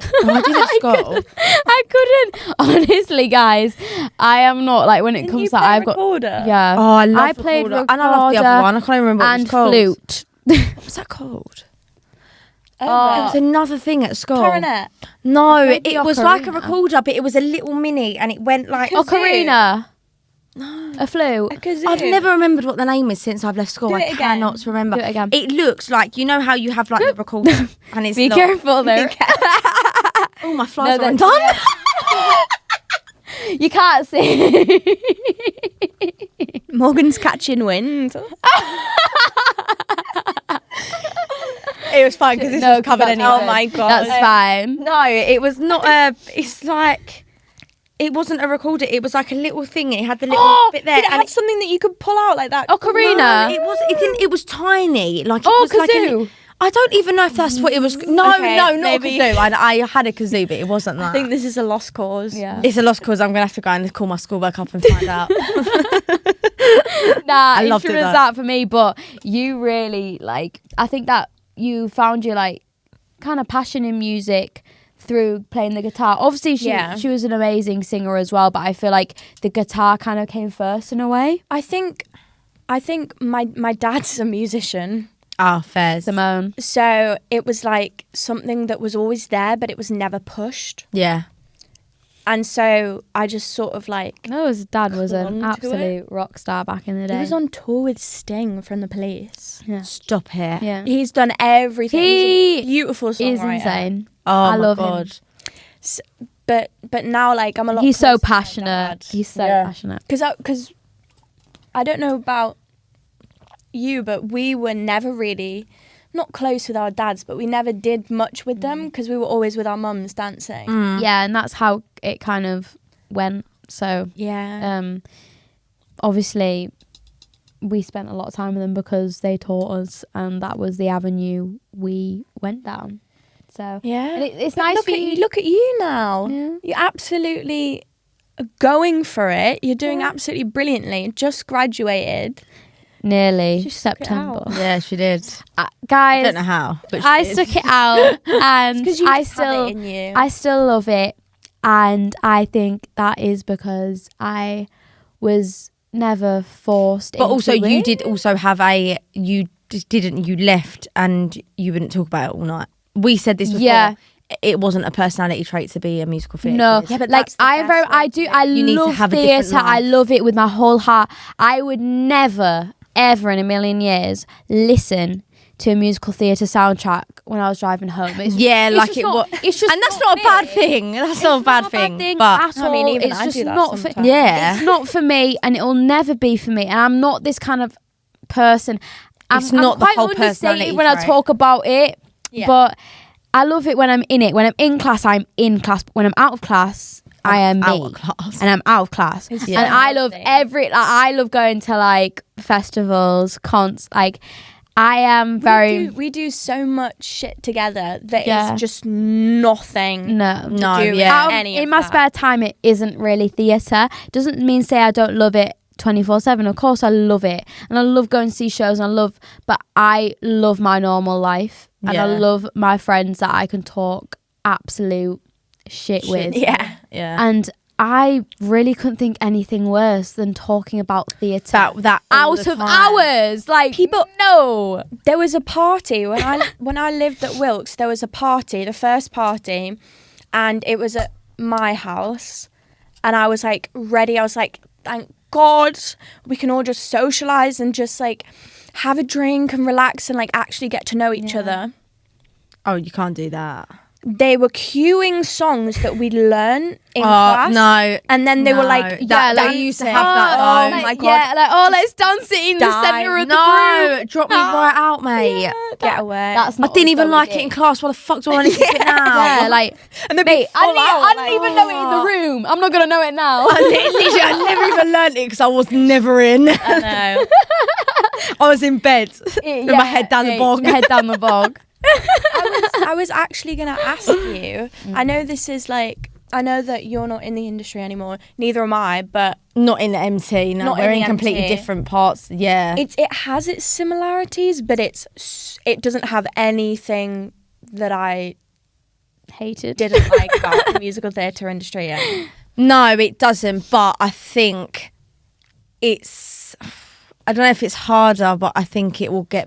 Oh, I did at school. I couldn't. Honestly, guys, I am not like when it comes to I've got recorder. yeah. Oh, I love I played recorder. And I love the recorder other one. I can't even remember what it and was called. flute. What was that called? It was another thing at school. Clarinet. No, played the it was like a ocarina. recorder, but it was a little mini, and it went like. Ocarina. No. A flute. A kazoo. I've never remembered what the name is since I've left school. Do I it again. cannot remember. Do it again. It looks like, you know how you have like the recorder, and it's Be not. careful there. Oh, my flies No, are they're- undone. You can't see. Morgan's catching wind. It was fine because it's No, just covered 'cause anyway. that's Oh my god. That's fine. No, it was not a. It's like. It wasn't a recorder. It was like a little thing. It had the little bit there. Did it and have something that you could pull out like that? Ocarina. No, it was. It didn't. It was tiny. Like it Oh, was like a kazoo. li- I don't even know if that's what it was. No, Okay, no, not maybe. a kazoo. I had a kazoo, but it wasn't that. I think this is a lost cause. Yeah. It's a lost cause. I'm gonna have to go and call my schoolwork up and find out. Nah, I loved it, instruments though. that for me, but you really like. I think that you found your like kind of passion in music through playing the guitar. Obviously, she was an amazing singer as well, but I feel like the guitar kind of came first in a way. I think my dad's a musician. Oh, fair. Simone. So it was like something that was always there, but it was never pushed. Yeah. And so I just sort of like... No, his dad was an clung to absolute rock star back in the day. He was on tour with Sting from The Police. Yeah. Stop it. Yeah. He's done everything. He's a beautiful songwriter. He's insane. Oh, I my love God. him. So, but now, like, I'm a lot He's so closer to my passionate. dad. He's so passionate. Because I don't know about you, but we were never really... not close with our dads, but we never did much with them because we were always with our mums dancing. Yeah, and that's how it kind of went. So obviously we spent a lot of time with them because they taught us, and that was the avenue we went down. So yeah, and it's nice. Look at you now. Yeah. You're absolutely going for it. You're doing absolutely brilliantly. Just graduated. Nearly She stuck it September. out. Yeah, she did. Guys, I don't know how, but I stuck it out, and I still love it, and I think that is because I was never forced. But also, into you it. did also have you left and you wouldn't talk about it all night. We said this before. Yeah. It wasn't a personality trait to be a musical theatre. No, kid. but like that's the I best way to I You need to love have a different theatre. I life. love it with my whole heart. I would never, ever in a million years listen to a musical theatre soundtrack when I was driving home. It's like just it not- was. It's just And that's not a bad me. thing. That's It's not a bad thing. But at all. I mean, even it's I just do that not for sometimes. Yeah. It's not for me, and it'll never be for me. And I'm not this kind of person. It's not I'm the quite whole understated personality when I trait. talk about it, Yeah. but I love it when I'm in it. When I'm in class, I'm in class. But when I'm out of class, I am me, out of class. and I'm out of class. Yeah. And I love Healthy. I love going to like festivals, cons. Like I am very We do so much shit together that Yeah. is just nothing. no. No, do with yeah. any In of my that. spare time, it isn't really theatre. Doesn't mean say I don't love it 24/7. Of course, I love it, and I love going to see shows. And but I love my normal life, and I Yeah. love my friends that I can talk absolute shit with. Yeah. Yeah. And I really couldn't think anything worse than talking about theatre That all out the of time. hours. Like people, no. There was a party when I lived at Wilkes. There was a party, the first party, and it was at my house. And I was like ready. I was like, thank God we can all just socialize and just like have a drink and relax and like actually get to know each other. Oh, you can't do that. They were queuing songs that we'd learn in class. No. And then they were No, like, that- yeah, they used to have that, Oh though. my God. Yeah, like let's dance it in the Die. centre of the No, room. drop me right out, mate. Get away. That's I not didn't even so like easy. it in class. Why the fuck do I need to do it now? Yeah, like, and they'd mate, be full out, I didn't like, even know it in the room. I'm not gonna know it now. I never even learnt it because I was never in. I know. I was in bed with my head down the bog. Head down the bog. I was actually going to ask you. I know this is like, I know that you're not in the industry anymore. Neither am I, but Not in the MT. No, Not we're in in the completely MT. different parts. Yeah. it has its similarities, but it doesn't have anything that I Hated. didn't like about the musical theatre industry yet. No, it doesn't. But I think it's. I don't know if it's harder, but I think it will be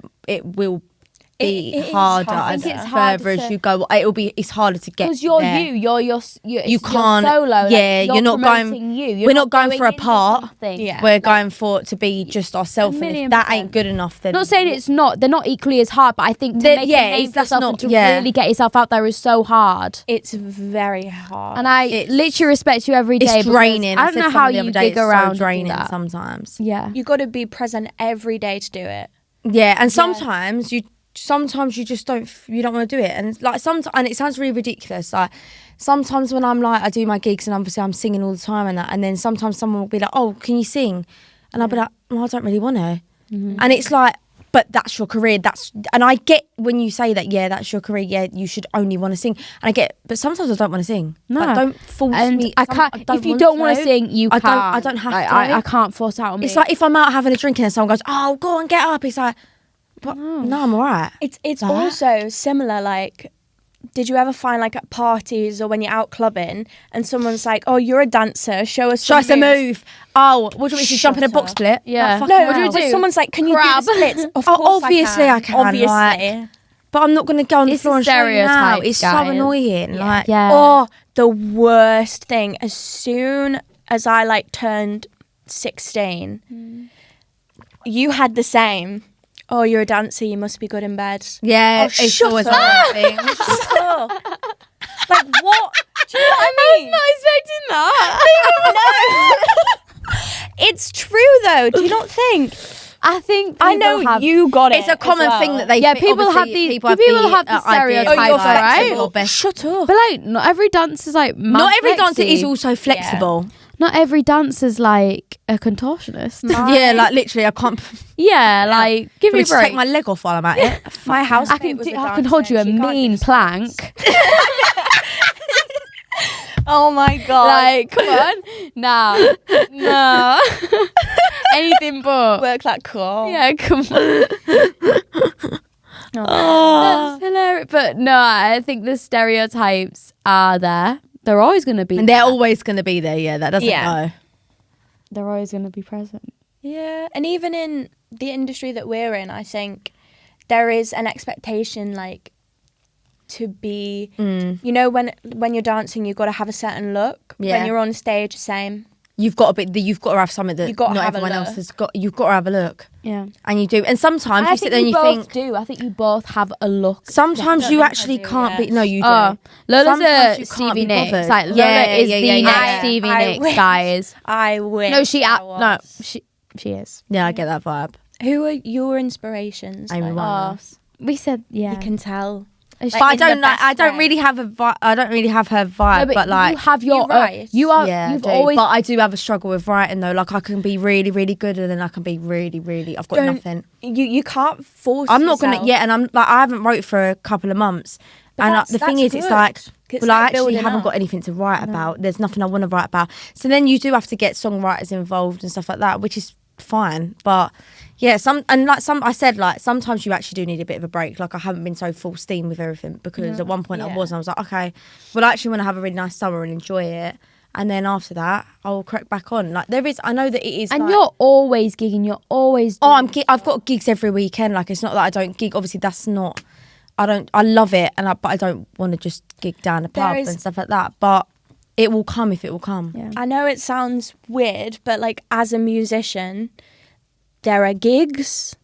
It is harder harder. I as think it's harder further as to- you go. It's harder to get Because you're there. you're You can't. solo. like, Yeah, you're not going. promoting you. You're We're not going for a into part. something. Yeah. We're going for it to be just ourselves. A And if million that percent. ain't good enough, then Not saying it's not. They're not equally as hard, but I think to They're- make yeah, a name for that's yourself not- and to yeah. really get yourself out there is so hard. It's very hard. And I It's- literally respect you every day. it's because draining. I don't said know to how someone the you other day, dig it's so around. draining and do that. sometimes. Yeah. you got to be present every day to do it. Yeah, and sometimes you just don't want to do it, and like sometimes, and it sounds really ridiculous. Like sometimes when I'm like I do my gigs and obviously I'm singing all the time and that, and then sometimes someone will be like, "Oh, can you sing?" And I'll be like, "Well, I don't really want to," and it's like. But that's your career. And I get when you say that. Yeah, that's your career. Yeah, you should only want to sing. And I get, but sometimes I don't want to sing. No. Like, don't force And me. I can't. If you don't want to sing, you I can't. don't have Like, to. I can't force out on me. It's like if I'm out having a drink and then someone goes, "Oh, go on, get up." It's like, but no, I'm alright. It's That. also similar, like did you ever find like at parties or when you're out clubbing and someone's like, oh, you're a dancer, show us a move. Oh, what do you want me to jump in a box split? Yeah. Like, No, what do we do? someone's like, can Crab. you do the splits? Of course obviously I can. Obviously. Like, but I'm not going to go on the It's floor a and show you now. stereotype, It's so guys. annoying. Like, Yeah. Oh, the worst thing. As soon as I like turned 16, you had the same. Oh, you're a dancer. You must be good in bed. yeah, Oh, it's shut always up. one of those things. Oh. Like what? Do you know what I mean? Not expecting that. No. It's true though. Do you not think? I think I know people have, you got it. It's a common as well. thing that they Yeah, think. people have Obviously, these- people have people the, have the idea stereotype, of you're flexible right? or best. Shut up. But like, not every dancer's like mad Not every dancer flexy. is also flexible. Not every dancer's like a contortionist. Yeah, like literally, I can't. Yeah, like give me a Just take break. my leg off while I'm at it. My house. I can hold you a mean plank. Oh my god! Like, come on, no, anything but. Work that cool. Yeah, come on. That's hilarious. But no, I think the stereotypes are there. They're always going to be. And they're always going to be there. Yeah, that doesn't go. They're always going to be present. Yeah, and even in the industry that we're in, I think there is an expectation, like, to be, you know, when you're dancing, you've got to have a certain look. Yeah. When you're on stage, same. You've got to have something that You've got to not have a everyone else look. has got. You've got to have a look, Yeah. and you do. And sometimes I you sit there and you think. do. I think you both have a look. Sometimes I you think I actually do, can't yeah. be. No, you do. Oh, Lola's Sometimes a you can't Stevie be Nicks. bothered. Like Lola Yeah, is yeah, the yeah, next yeah. Stevie I Nicks, wish. guys. I wish. No, she is. Yeah, I get that vibe. Who are your inspirations? Amy like? Winehouse. We said You yeah. can tell. Like, But I in the don't like. best I don't way. really have a vibe. I don't really have her vibe. No, but like, you have your you write. you are. yeah, You've I do. always. But I do have a struggle with writing though. Like I can be really, really good, and then I can be really, really. I've got Don't- nothing. You can't force. I'm not gonna. yourself. Yeah, and I'm like I haven't wrote for a couple of months. But And that's- the thing that's is, it's good. like, 'Cause it's well, I like actually building haven't up. got anything to write about. There's nothing I want to write about. So then you do have to get songwriters involved and stuff like that, which is fine. But yeah, I said, like sometimes you actually do need a bit of a break. Like I haven't been so full steam with everything because at one point I was, and I was like, okay, well, I actually want to have a really nice summer and enjoy it. And then after that, I'll crack back on. Like there is, I know that it is. and like, you're always gigging. You're always. oh, doing I've got gigs every weekend. Like it's not that I don't gig. Obviously, that's not. I love it, but I don't want to just gig down a pub and stuff like that. But it will come if it will come. Yeah. I know it sounds weird, but like as a musician, there are gigs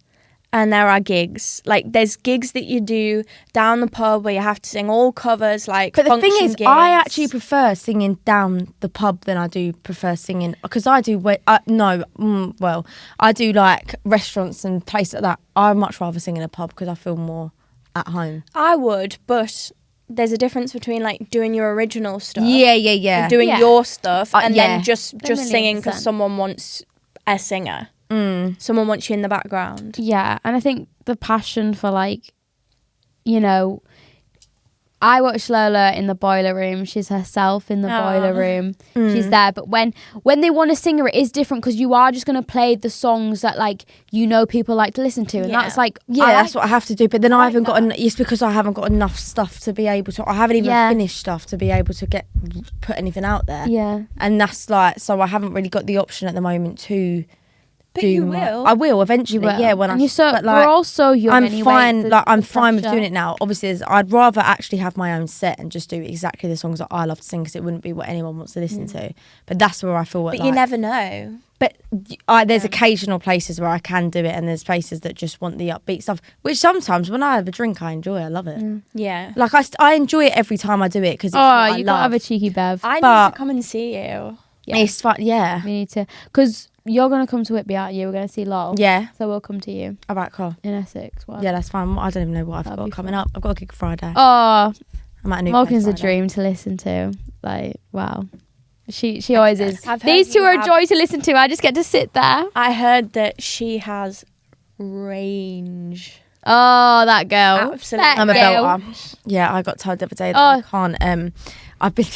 and there are gigs. Like there's gigs that you do down the pub where you have to sing all covers, like. But the thing function is, gigs. I actually prefer singing down the pub than I do prefer singing because I do. I do like restaurants and places like that. I much rather sing in a pub because I feel more at home. I would, but there's a difference between like doing your original stuff. Yeah. And doing Yeah. your stuff and yeah. then just singing because 1,000,000%. someone wants a singer. Someone wants you in the background. Yeah, and I think the passion for like, you know, I watch Lola in the boiler room. She's herself in the boiler room. She's there. But when they want a singer, it is different because you are just going to play the songs that like you know people like to listen to, and Yeah. that's like That's what I have to do. But then I haven't got. It's because I haven't got enough stuff to be able to. I haven't even finished stuff to be able to put anything out there. Yeah. And that's like, so I haven't really got the option at the moment to. But you will. I will eventually. You will. Yeah, when And I. you're so but, like, we're all so young. I'm anyway, fine. so Like I'm the fine with pressure. doing it now. Obviously, I'd rather actually have my own set and just do exactly the songs that I love to sing because it wouldn't be what anyone wants to listen to. But that's where I feel. But you never know. But there's occasional places where I can do it, and there's places that just want the upbeat stuff. Which sometimes, when I have a drink, I enjoy. I love it. Yeah. Like I enjoy it every time I do it because it's what I you love. gotta have a cheeky bev. I But- need to come and see you. It's fun. Yeah. We need to, because you're gonna come to Whitby, aren't you? We're gonna see Lol. Yeah. So we'll come to you All right. Cool. in Essex. Whatever. Yeah, that's fine. I don't even know what I've That'll got be coming fun. up. I've got a gig Friday. Oh, I'm at a new Morgan's place a Friday. dream to listen to. Like, wow. She always is. I've heard These two you are a have- joy to listen to. I just get to sit there. I heard that she has range. Oh, that girl. Absolutely. That I'm a girl. belter. Yeah, I got told the other day that I can't. I've been.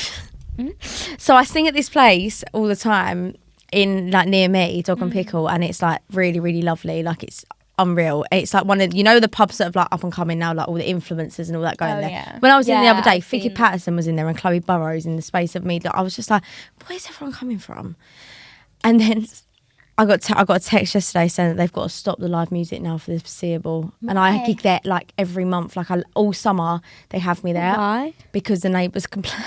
So I sing at this place all the time in like near me, Dog and Pickle, and it's like really, really lovely. Like it's unreal. It's like one of, you know, the pubs that have like up and coming now, like all the influencers and all that going there. Yeah. When I was in the other day, I've Vicky seen Patterson was in there and Chloe Burrows in the space of me. Like, I was just like, where's everyone coming from? And then I got a text yesterday saying that they've got to stop the live music now for the foreseeable. And I gig there like every month, like all summer they have me there. Why? Because the neighbours complain.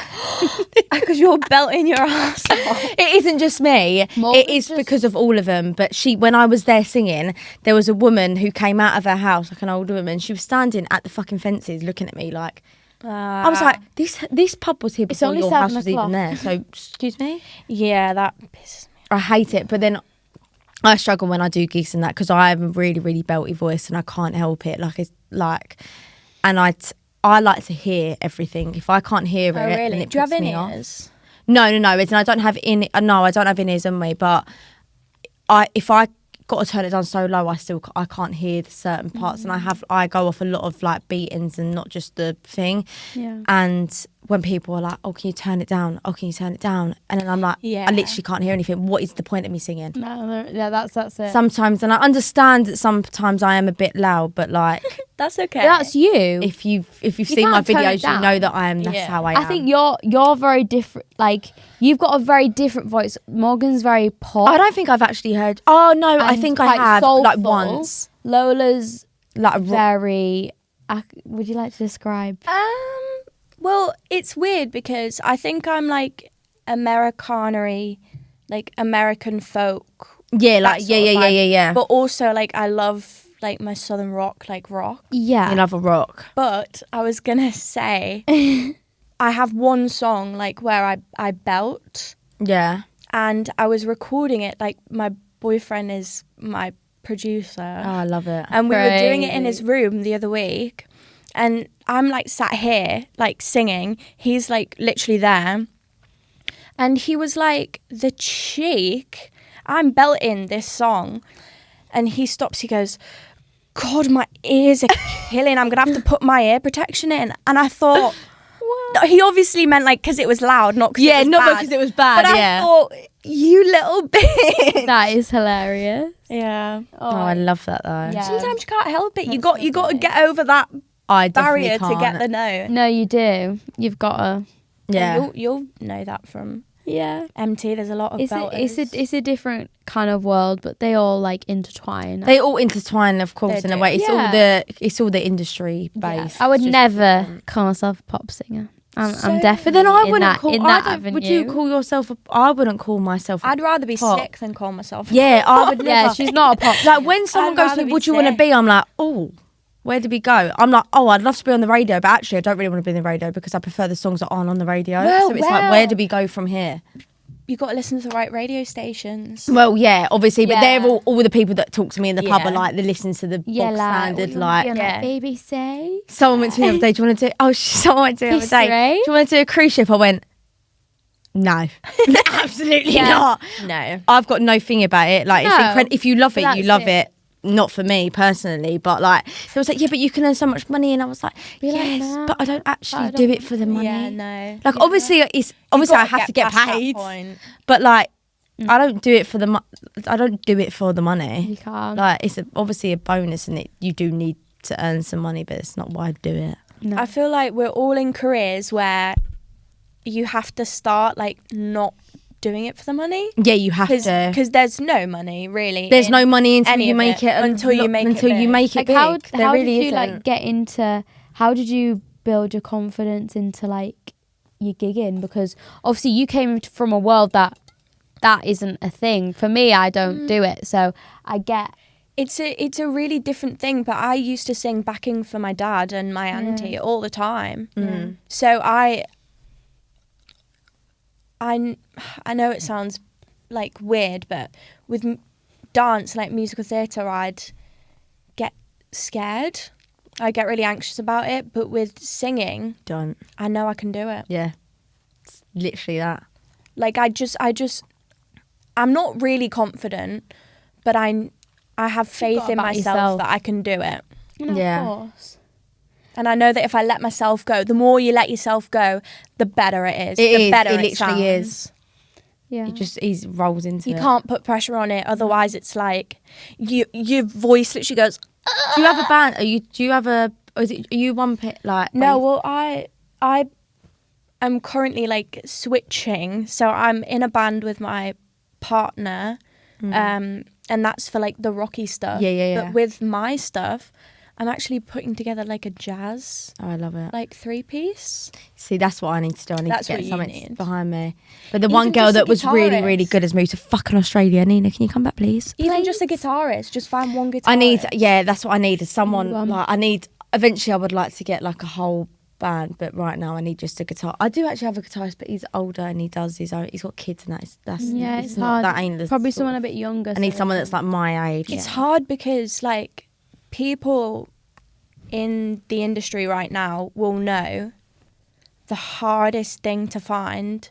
Because you're belting your ass off. It isn't just me. It is because of all of them. But when I was there singing, there was a woman who came out of her house, like an older woman. She was standing at the fucking fences looking at me like, I was like, this pub was here before your house was even there. So, excuse me? Yeah, that pisses me. I hate it. But then I struggle when I do gigs and that because I have a really, really belty voice and I can't help it. And I like to hear everything. If I can't hear it, Really? then it Do you have puts me in-ears? off. No. I don't have I don't have in-ears on me. But if I got to turn it down so low, I can't hear the certain parts, and I go off a lot of like beatings and not just the thing. Yeah. And when people are like, "Oh, can you turn it down? Oh, can you turn it down?" And then I'm like, I literally can't hear anything. What is the point of me singing? No, yeah, that's it. Sometimes, and I understand that sometimes I am a bit loud, but like That's okay. That's you. if you've seen my can't turn it videos, you down. know that I am. That's how I am. I think you're very different. Like, you've got a very different voice. Morgan's very pop. I don't think I've actually heard. Oh no, I and think quite I have soulful. like once. Lola's Like very. Would you like to describe? Well, it's weird because I think I'm like Americanery, like American folk. yeah, like that sort of vibe. yeah. But also like I love like my southern rock, like rock. Yeah. You love a rock. But I was gonna say I have one song like where I belt, Yeah. and I was recording it, like my boyfriend is my producer. Oh, I love it. And we were doing it in Crazy. his room the other week, and I'm like sat here like singing, he's like literally there, and he was like, the cheek, I'm belting this song, and he stops, he goes, God, my ears are killing, I'm gonna have to put my ear protection in. And I thought, he obviously meant like because it was loud, not because it was not bad. because it was bad. But yeah. I thought, you little bitch. That is hilarious. Yeah. Oh, I love that though. Yeah. Sometimes you can't help it. You That's got to lovely. get over that I definitely barrier to get can't. the note. No, you do. You've got to. Yeah. You'll know that from Yeah. MT. There's a lot of It's a different kind of world, but they all like intertwine. They all intertwine, of course, They in a do. way. Yeah. It's all the industry based. I would It's just never different. call myself a pop singer. I'm So- definitely. But then I in wouldn't that, call. in I that don't, avenue. would you call yourself? I wouldn't call myself. I'd rather be pop. sick than call myself. Yeah, I would. Yeah, never. she's not a pop. Like when someone I'd goes to rather me, be "What do you want to sick. be?" I'm like, "Oh, where did we go?" I'm like, "Oh, I'd love to be on the radio, but actually, I don't really want to be on the radio because I prefer the songs that aren't on the radio." Well, so it's like, where do we go from here? You got to listen to the right radio stations. Well, yeah, obviously, but Yeah. they're all the people that talk to me in the pub Yeah. are like they listen to the Yeah, bog like, standard. what you wanna be on, Yeah. Baby Say. Someone went to me the other day, "Do you want to do?" Oh, someone went to me the other day, History. "Do you want to do a cruise ship?" I went, "No, absolutely Yeah. not." No. I've got no thing about it. Like, it's No, incredible. If you love it, but you that's love it. Not for me personally, but like, they was like, "Yeah, but you can earn so much money," and I was like, Be like, "Yes, "Nah, but I don't actually I do don't- it for the money." Yeah, no. Like, obviously, it's obviously I have to get paid, but like, I don't do it for the I don't do it for the money. You can't. Like, it's obviously a bonus, and you do need to earn some money, but it's not why I do it. No. I feel like we're all in careers where you have to start like not doing it for the money. Yeah, you have to. Because there's no money really. There's in no money until any you of make it until you make until it you big. make it Like big. how There really did you isn't. like get into? How did you build your confidence into like your gigging? Because obviously you came from a world that isn't a thing. For me, I don't do it, so I get. It's a really different thing, but I used to sing backing for my dad and my auntie all the time. So I know it sounds like weird, but with dance, like musical theatre, I'd get scared. I get really anxious about it, but with singing, Don't. I know I can do it. Yeah. It's literally that. Like I'm not really confident, but I have faith got in about myself yourself. that I can do it. No, Yeah. Of course. And I know that if I let myself go, the more you let yourself go, the better it is. It the is. better It literally sounds. is. Yeah. He rolls into it. You can't put pressure on it, otherwise it's like your voice literally goes. Do you have a band? Are you one pit like? No, well, I am currently like switching, so I'm in a band with my partner, and that's for like the rocky stuff. Yeah. But with my stuff, I'm actually putting together like a jazz. Oh, I love it. Like 3-piece. See, that's what I need to do. I need That's to get what you something need. behind me. But the Even one girl just a that was really, guitarist. really good has moved to fucking Australia. Nina, can you come back, please? Even just a guitarist, just find one guitarist. I need, that's what I need. Is someone eventually I would like to get like a whole band, but right now I need just a guitar. I do actually have a guitarist, but he's older and he does his own. He's got kids and it's not hard. that ain't the Probably sort someone of- a bit younger. I need someone that's like my age. It's hard because like people in the industry right now will know the hardest thing to find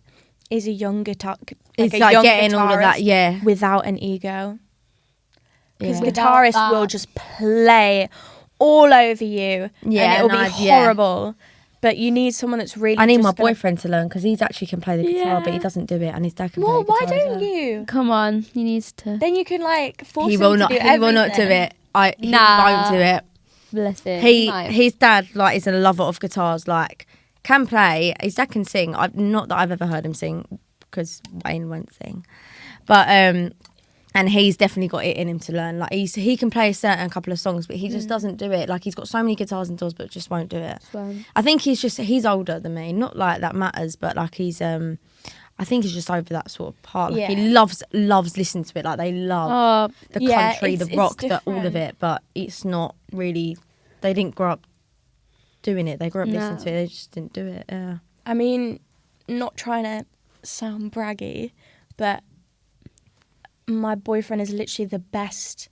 is a young guitar. It's a like young getting all of that, guitarist without an ego. Because Yeah. guitarists will just play all over you, and it'll be horrible. But you need someone that's really. I need just my gonna- boyfriend to learn because he actually can play the guitar, but he doesn't do it, and his dad can play Well, the why guitar. as don't well. you? Come on, he needs to. Then you can like force He him will to not. do He will not do everything. it. He Nah. won't do it. Bless him. His dad is a lover of guitars. Like can play. His dad can sing. Not that I've ever heard him sing because Wayne won't sing, but and he's definitely got it in him to learn. Like he can play a certain couple of songs, but he just doesn't do it. Like he's got so many guitars indoors, but just won't do it. I think he's older than me. Not like that matters, but like he's I think he's just over that sort of part. Like he loves listening to it. Like they love the country, the rock, all of it. But it's not really. They didn't grow up doing it. They grew up listening to it. They just didn't do it. Yeah. I mean, not trying to sound braggy, but my boyfriend is literally the best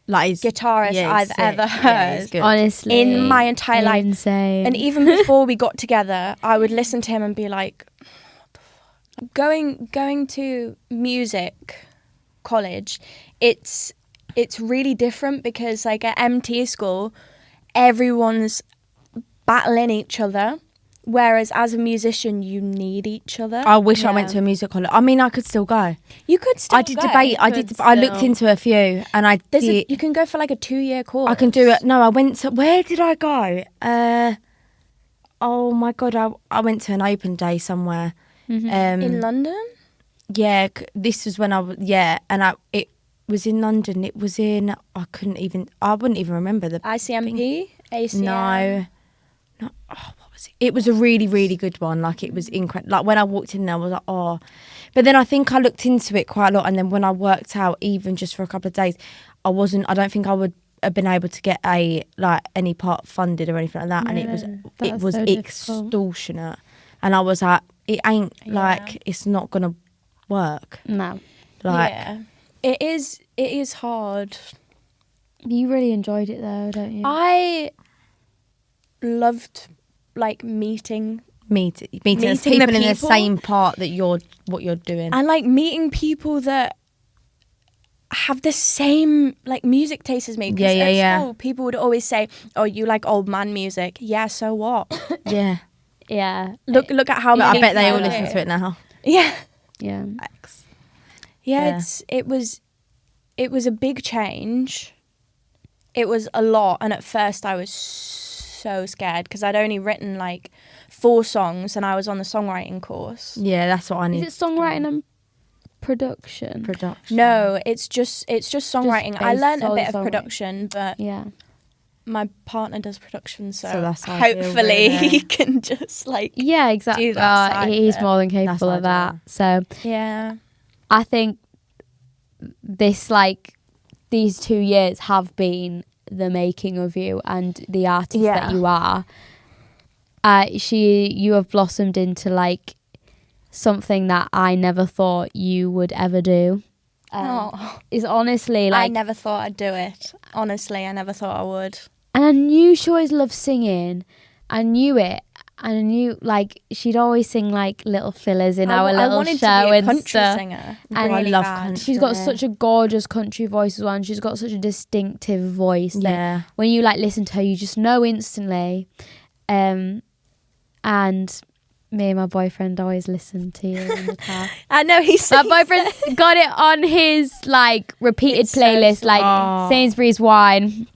guitarist I've ever heard. Honestly, in my entire life. Insane. And even before we got together, I would listen to him and be like, what the fuck? Going to music college, it's really different because like at MT school, everyone's battling each other. Whereas as a musician, you need each other. I wish I went to a music college. I mean, I could still go. You could still I did go. debate. I looked into a few, and You can go for like a 2-year course. I can do it. No, I went to. Where did I go? Oh my god! I went to an open day somewhere. in London. Yeah, this was when I was. Yeah, and it was in London. It was in. I wouldn't even remember the ICMP, ACM. No. What was it? It was a really, really good one. Like it was incredible. Like when I walked in there, I was like, oh. But then I think I looked into it quite a lot, and then when I worked out, even just for a couple of days, I don't think I would have been able to get any part funded or anything like that. And it was so extortionate. And I was like, it ain't like it's not gonna work. No. Like it is hard. You really enjoyed it though, don't you? I loved like meeting meeting the people in the people. same part that what you're doing. and like meeting people that have the same like music taste as me. 'Cause at school, people would always say, "Oh, you like old man music?" Yeah, so what? Yeah. Yeah. Look at how But many. I bet they all people listen do. to it now. Yeah. Yeah. Yeah, it was a big change. It was a lot, and at first I was so scared because I'd only written like 4 songs, and I was on the songwriting course. Yeah, that's what I need. Is it songwriting and production? No, it's just songwriting. I learned a solely bit of songwriting. production, but Yeah. my partner does production, so that's ideal, hopefully really. he can just like Yeah, exactly. do that side He's of it. more than capable of that. ideal. So yeah. I think these 2 years have been the making of you and the artist that you are. You have blossomed into like something that I never thought you would ever do. Is honestly like I never thought I'd do it. Honestly, I never thought I would. And I knew she always loved singing. I knew it. And I knew, like, she'd always sing, like, little fillers in our little I wanted show to be a and country stuff. singer. And really I love bad. country. She's got such a gorgeous country voice as well. And she's got such a distinctive voice. That Yeah. when you, like, listen to her, you just know instantly. And me and my boyfriend always listen to you in the car. I know My boyfriend's got it on his like repeated playlist, so like Sainsbury's Wine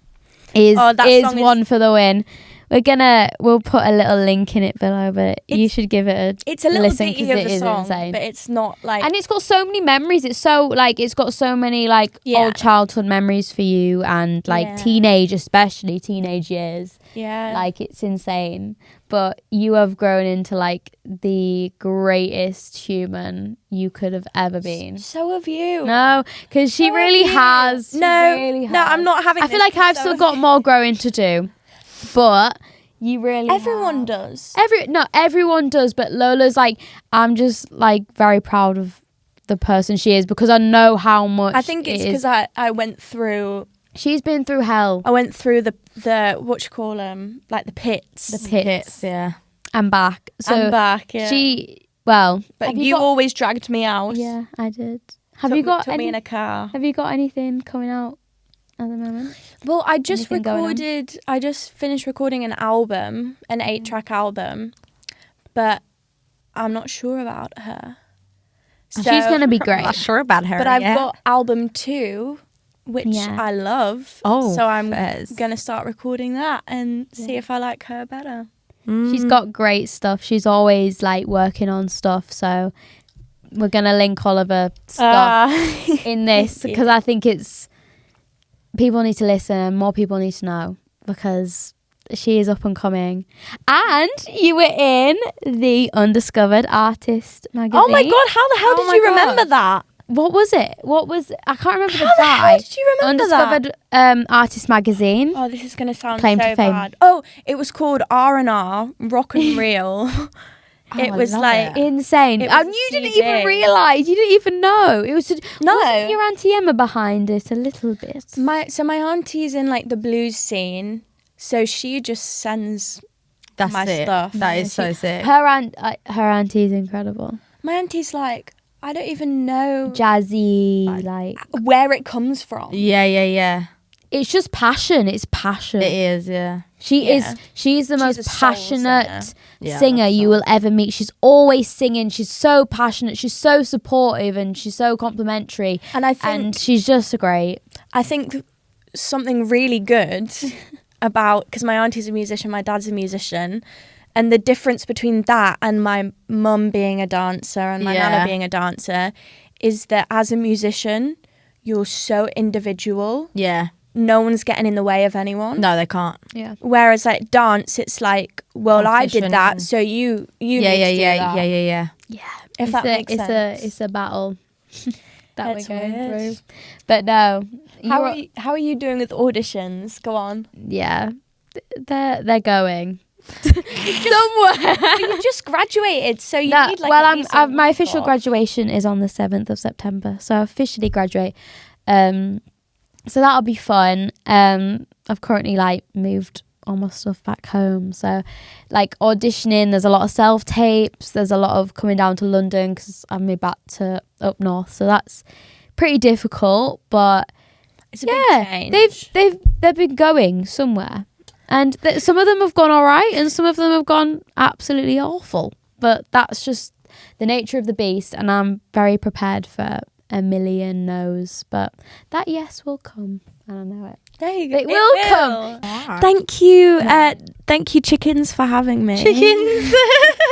is one for the win. We'll put a little link in it below, but you should give it it's a little listen bitty because of it a is song, insane. but it's not like, and it's got so many memories. It's so like it's got so many like old childhood memories for you, and like teenage years. Yeah, like it's insane. But you have grown into like the greatest human you could have ever been. So have you. No, because she really has. No, I'm not having. I feel like I've still got more growing to do, but you really. Everyone does. Everyone does. But Lola's like, I'm just like very proud of the person she is because I know how much. I think it's because I went through. She's been through hell. I went through the what you call them, like the pits. The pits, yeah. And back. And back, yeah. But you always dragged me out. Yeah, I did. Took me in a car. Have you got anything coming out at the moment? Well, I just finished recording an 8-track album, but I'm not sure about her. So, she's going to be great. I'm not sure about her. But I've got album 2, which I love. So I'm going to start recording that and see if I like her better. She's got great stuff. She's always like working on stuff. So we're going to link all of her stuff in this because I think people need to listen and more people need to know because she is up and coming. And you were in the Undiscovered Artists Magazine. Oh my God, how the hell did you remember that? What was it? I can't remember the guy. How did you remember Undiscovered Artists Magazine. Oh, this is going to sound Claim so to fame. bad. Oh, it was called R&R, Rock and Reel. It was like insane. And you didn't even realise. You didn't even know. It was wasn't your Auntie Emma behind it a little bit? My auntie's in like the blues scene, so she just sends my stuff. That is so sick. Her auntie's incredible. My auntie's like, I don't even know jazzy, like where it comes from. Yeah. It's just passion. It's passion. It is, yeah. She's the most passionate singer you will ever meet. She's always singing. She's so passionate. She's so supportive and she's so complimentary. And she's just great. I think something really good about, because my auntie's a musician, my dad's a musician, and the difference between that and my mum being a dancer and my nana being a dancer is that as a musician, you're so individual. Yeah. No one's getting in the way of anyone. No, they can't. Yeah. Whereas like dance, it's like, well, I did that, so you need to do that. Yeah. If that makes sense. It's a battle that That's we're going weird. through. But no. How are you doing with auditions? Go on. Yeah. They're going. Somewhere. You just graduated, so you need like at least a my week official off. graduation is on the 7th of September. So I officially graduate. So that'll be fun. I've currently like moved all my stuff back home, so like auditioning, there's a lot of self-tapes, there's a lot of coming down to London because I've moved back to up north, so that's pretty difficult, but it's a big change. they've been going somewhere, and some of them have gone all right and some of them have gone absolutely awful, but that's just the nature of the beast, and I'm very prepared for a million no's, but that yes will come, and I know it. There you go. It will come. Yeah. Thank you, chickens, for having me. Chickens.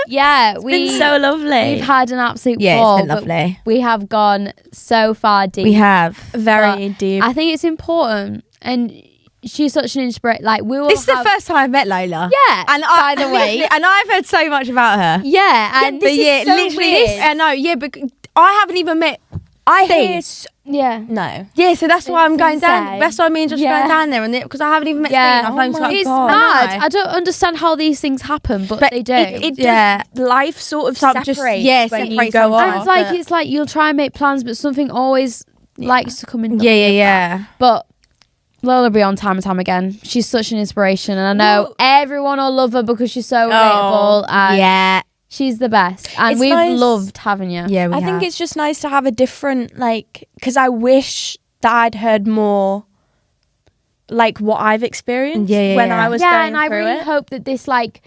Yeah, It's been so lovely. We've had an absolute Yeah, ball. it's been lovely. We have gone so far deep. We have. Very deep. I think it's important, and she's such an inspiration. Like This is the first time I've met Lola. Yeah, And by the way, and I've heard so much about her. Yeah, and But this is so weird. I know. Yeah, but I haven't even met. Yeah. No. Yeah, so that's why I'm going down. insane. That's why me and Josh are going down there, and because I haven't even met Yeah. Steve. I'm It's God. mad. I don't understand how these things happen, but they do. It Yeah. does, life sort of Some just- separates yeah, when you separates go sometimes. on. And it's like you'll try and make plans, but something always likes to come in. Yeah. But Lola be on time and time again. She's such an inspiration, and I know everyone will love her because she's so relatable. And Yeah. she's the best, and It's we've nice. loved having you. Yeah, I think it's just nice to have a different, like, because I wish that I'd heard more, like, what I've experienced when I was going and I through really it. hope that this, like,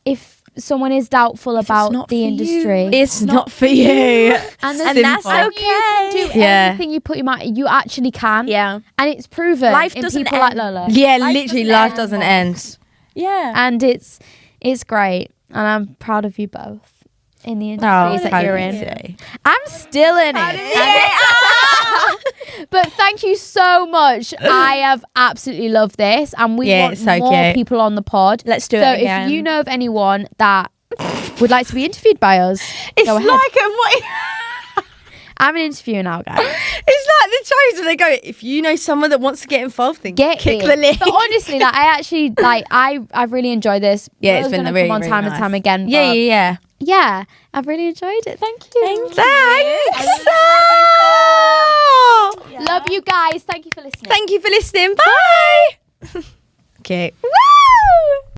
if someone is doubtful about the industry, it's not for you. and that's okay. You can do anything you put your mind. You actually can. Yeah. And it's proven Life in doesn't people end. like Lola. Yeah, literally, life doesn't end. Yeah. And it's great, and I'm proud of you both in the industries that you're in. I'm still in it. But thank you so much. I have absolutely loved this, and we want more people on the pod. Let's do it again. So if you know of anyone that would like to be interviewed by us, go ahead. I'm an interviewer now, guys. It's like the choice where they go, if you know someone that wants to get involved, then click the link. But honestly, like, I actually, like, I've really enjoyed this. Yeah, it's been really, come on time really and time nice. again. Yeah. Yeah, I've really enjoyed it. Thank you. Thanks. Love you guys. Thank you for listening. Thank you for listening. Bye. Okay.